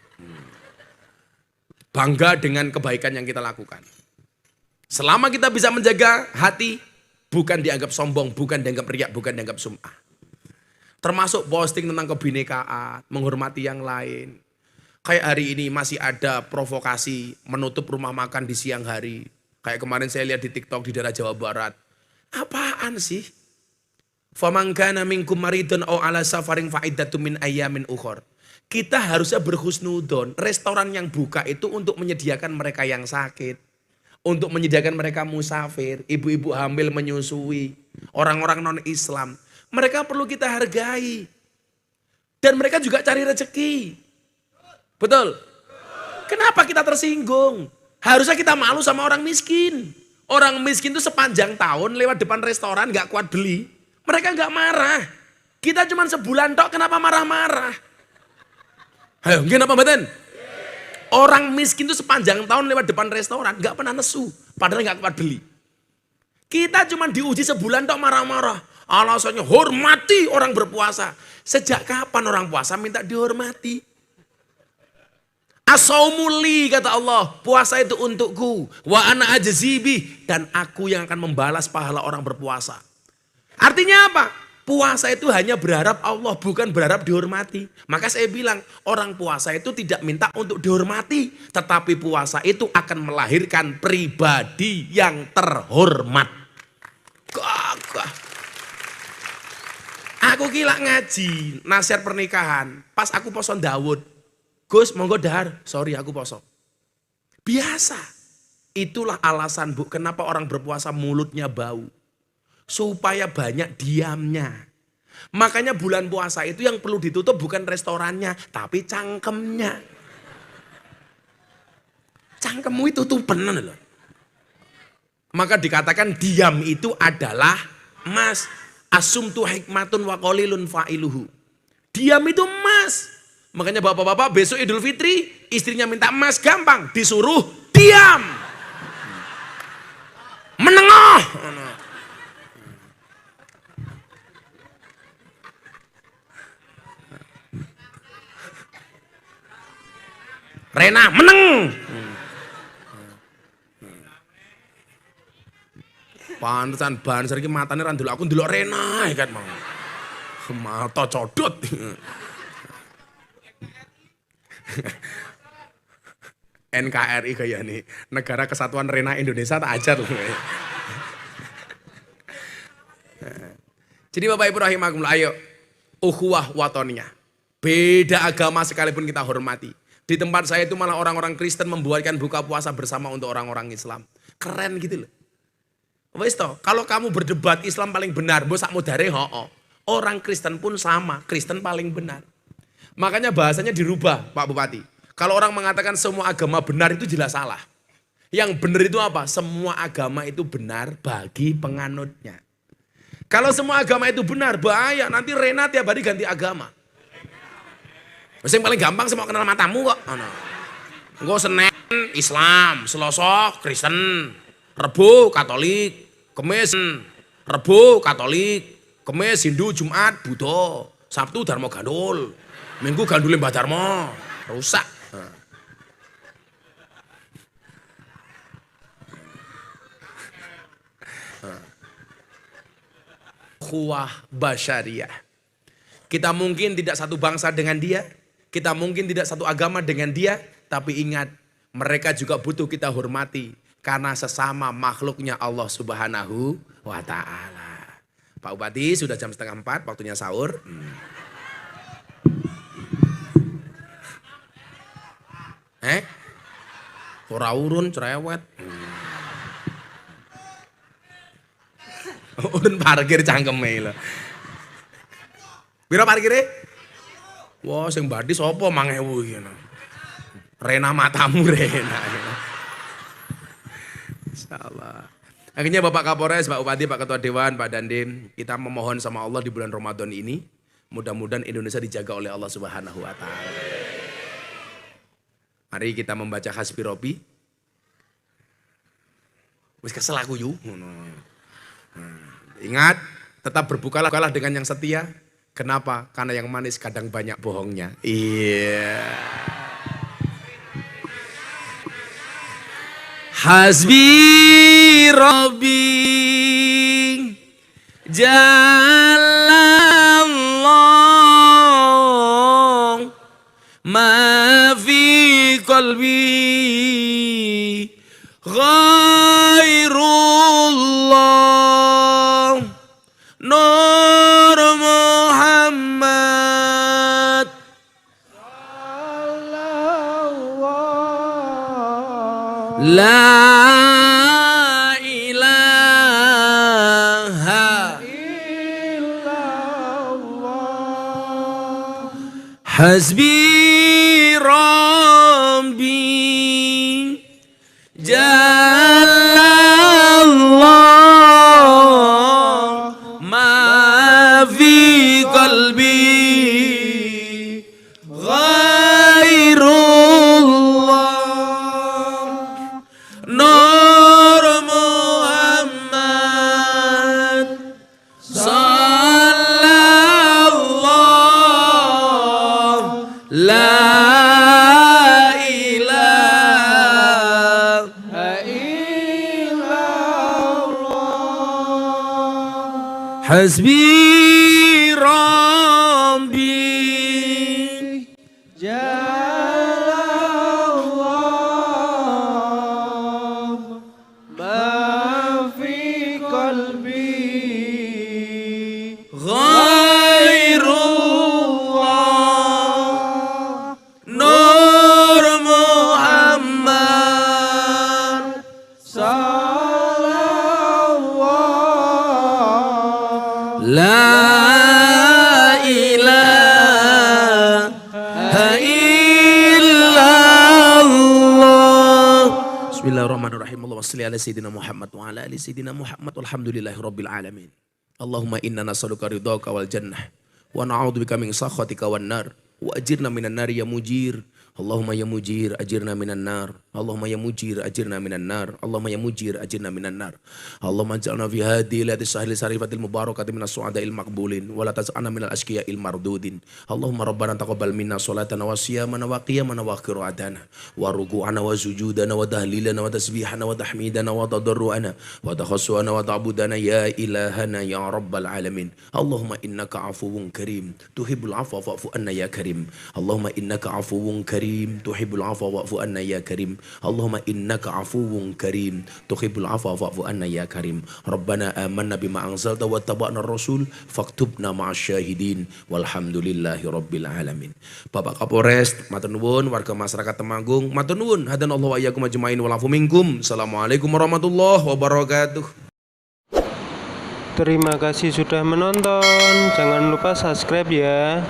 Bangga dengan kebaikan yang kita lakukan. Selama kita bisa menjaga hati, bukan dianggap sombong, bukan dianggap riak, bukan dianggap sum'ah. Termasuk posting tentang kebinekaan, menghormati yang lain. Kayak hari ini masih ada provokasi menutup rumah makan di siang hari. Kayak kemarin saya lihat di TikTok di daerah Jawa Barat. Apaan sih? Faman kana minkum maridun aw ala safarin fa'iddatun min ayyamin ukhor. Kita harusnya berhusnudon. Restoran yang buka itu untuk menyediakan mereka yang sakit. Untuk menyediakan mereka musafir. Ibu-ibu hamil menyusui. Orang-orang non-Islam. Mereka perlu kita hargai. Dan mereka juga cari rezeki. Betul? Kenapa kita tersinggung? Harusnya kita malu sama orang miskin. Orang miskin itu sepanjang tahun lewat depan restoran gak kuat beli. Mereka gak marah. Kita cuma sebulan tok kenapa marah-marah? Ayo, kenapa mboten? Orang miskin itu sepanjang tahun lewat depan restoran nggak pernah nesu, padahal nggak kuat beli. Kita cuma diuji sebulan tok marah-marah. Alasannya hormati orang berpuasa. Sejak kapan orang puasa minta dihormati? As-saumuli kata Allah, puasa itu untukku. Wa ana ajzibi, dan aku yang akan membalas pahala orang berpuasa. Artinya apa? Puasa itu hanya berharap Allah, bukan berharap dihormati. Maka saya bilang, orang puasa itu tidak minta untuk dihormati, tetapi puasa itu akan melahirkan pribadi yang terhormat. Gagah. Aku gila ngaji, nasihat pernikahan. Pas aku poso Daud. Gus, monggo dahar. Sorry, aku poso. Biasa. Itulah alasan, Bu, kenapa orang berpuasa mulutnya bau. Supaya banyak diamnya. Makanya bulan puasa itu yang perlu ditutup bukan restorannya, tapi cangkemnya. Cangkemmu itu tutupan loh. Maka dikatakan diam itu adalah emas. Asumtu hikmatun wa qalilun fa'iluhu. Diam itu emas. Makanya bapak-bapak besok Idul Fitri istrinya minta emas gampang, disuruh diam. Menengah. Rena meneng. Pantesan banser iki matane ra ndelok aku ndelok Rena kan mau. Mata codot. NKRI kayak nih, Negara Kesatuan Rena Indonesia tak ajar loh. Jadi Bapak Ibu rahimakumullah, ayo ukhuwah watoniyah. Beda agama sekalipun kita hormati. Di tempat saya itu malah orang-orang Kristen membuatkan buka puasa bersama untuk orang-orang Islam. Keren gitu loh. Wes toh, kalau kamu berdebat Islam paling benar, mbok sak mudare hoo. Orang Kristen pun sama, Kristen paling benar. Makanya bahasanya dirubah, Pak Bupati. Kalau orang mengatakan semua agama benar itu jelas salah. Yang benar itu apa? Semua agama itu benar bagi penganutnya. Kalau semua agama itu benar, bahaya. Nanti Rena tiap hari ganti agama. Yang paling gampang semua kenal matamu kok. Engko Senin Islam, Selasa Kristen, Rebo Katolik, Kamis Rebo Katolik, Kamis Hindu, Jumat Buddha, Sabtu Dharma Gandul, Minggu Gandule Mbah Dharma. Rusak. Ukhuwah basyariyah. Kita mungkin tidak satu bangsa dengan dia, kita mungkin tidak satu agama dengan dia, tapi ingat, mereka juga butuh kita hormati karena sesama makhluknya Allah Subhanahu wa Ta'ala. Pak Bupati, sudah jam 3:30, waktunya sahur. Ora urun cerewet. Urun parkir cangkeme lho. Piro parkire? Wah, sing badi sapa 5.000 iki. Rena matamu Rena. Insyaallah. Akhirnya Bapak Kapolres, Pak Bupati, Pak Ketua Dewan, Pak Dandim, kita memohon sama Allah di bulan Ramadan ini, mudah-mudahan Indonesia dijaga oleh Allah Subhanahu wa Ta'ala. Mari kita membaca Hasbi Robbi. Wis kesel aku yu. Ingat, tetap berbukalah dengan yang setia. Kenapa? Karena yang manis kadang banyak bohongnya. Iya. Hasbi Rabbi Jalallah ma fi qalbi ghairullah Nur Muhammad La ilaha illallah Hasbi Rabbi Jalallah ma fi qalbi ghairullah Hasbi Rabbi Ghairullah Nur Muhammad La ilaha illallah. Bismillahirrahmanirrahim. Allahumma shalli ala sayyidina Muhammad wa ala ali sayyidina Muhammad walhamdulillahi rabbil alamin. Allahumma inna nas'aluka ridhaka wal jannah wa na'udzubika min sakhatika wan nar wa ajirna minan nar ya mujir. Allahumma ya mujir ajirna minan nar. Allahumma ya mujir ajirna minan nar. Allahumma ya mujir ajirna minan nar. Allahumma ij'alna fi hadhihi lati sahli sarifatil mubarakati minas su'ada'il maqbulin wa la taj'alna minal ashqiya'il mardudin. Allahumma rabbana taqabbal minna salatana wa siyamana wa qiyamana wa qira'atana wa ruku'ana wa sujudana wa tahlilana wa tasbihana wa tahmidana wa tadarru'ana wa takhassuana wa ta'budana ya ilahana ya rabbal alamin. Allahumma innaka afuwun karim tuhibbul afwa fa'fu anna ya karim. Allahumma innaka afuwun karim tuhibbul afwa fa'fu anna ya karim. Allahumma innaka afuwun karim tuhibbul afwa fa'fu anna ya karim. Rabbana amanna bima anzalta wa taba'na rasul faktubna ma'asyahidin walhamdulillahi rabbil alamin. Bapak Kapolres, matur nuwun, warga masyarakat Temanggung, matur nuwun, hadanallahu wa iyyakum ajmain wal afu minkum. Assalamualaikum warahmatullahi wabarakatuh. Terima kasih sudah menonton. Jangan lupa subscribe ya.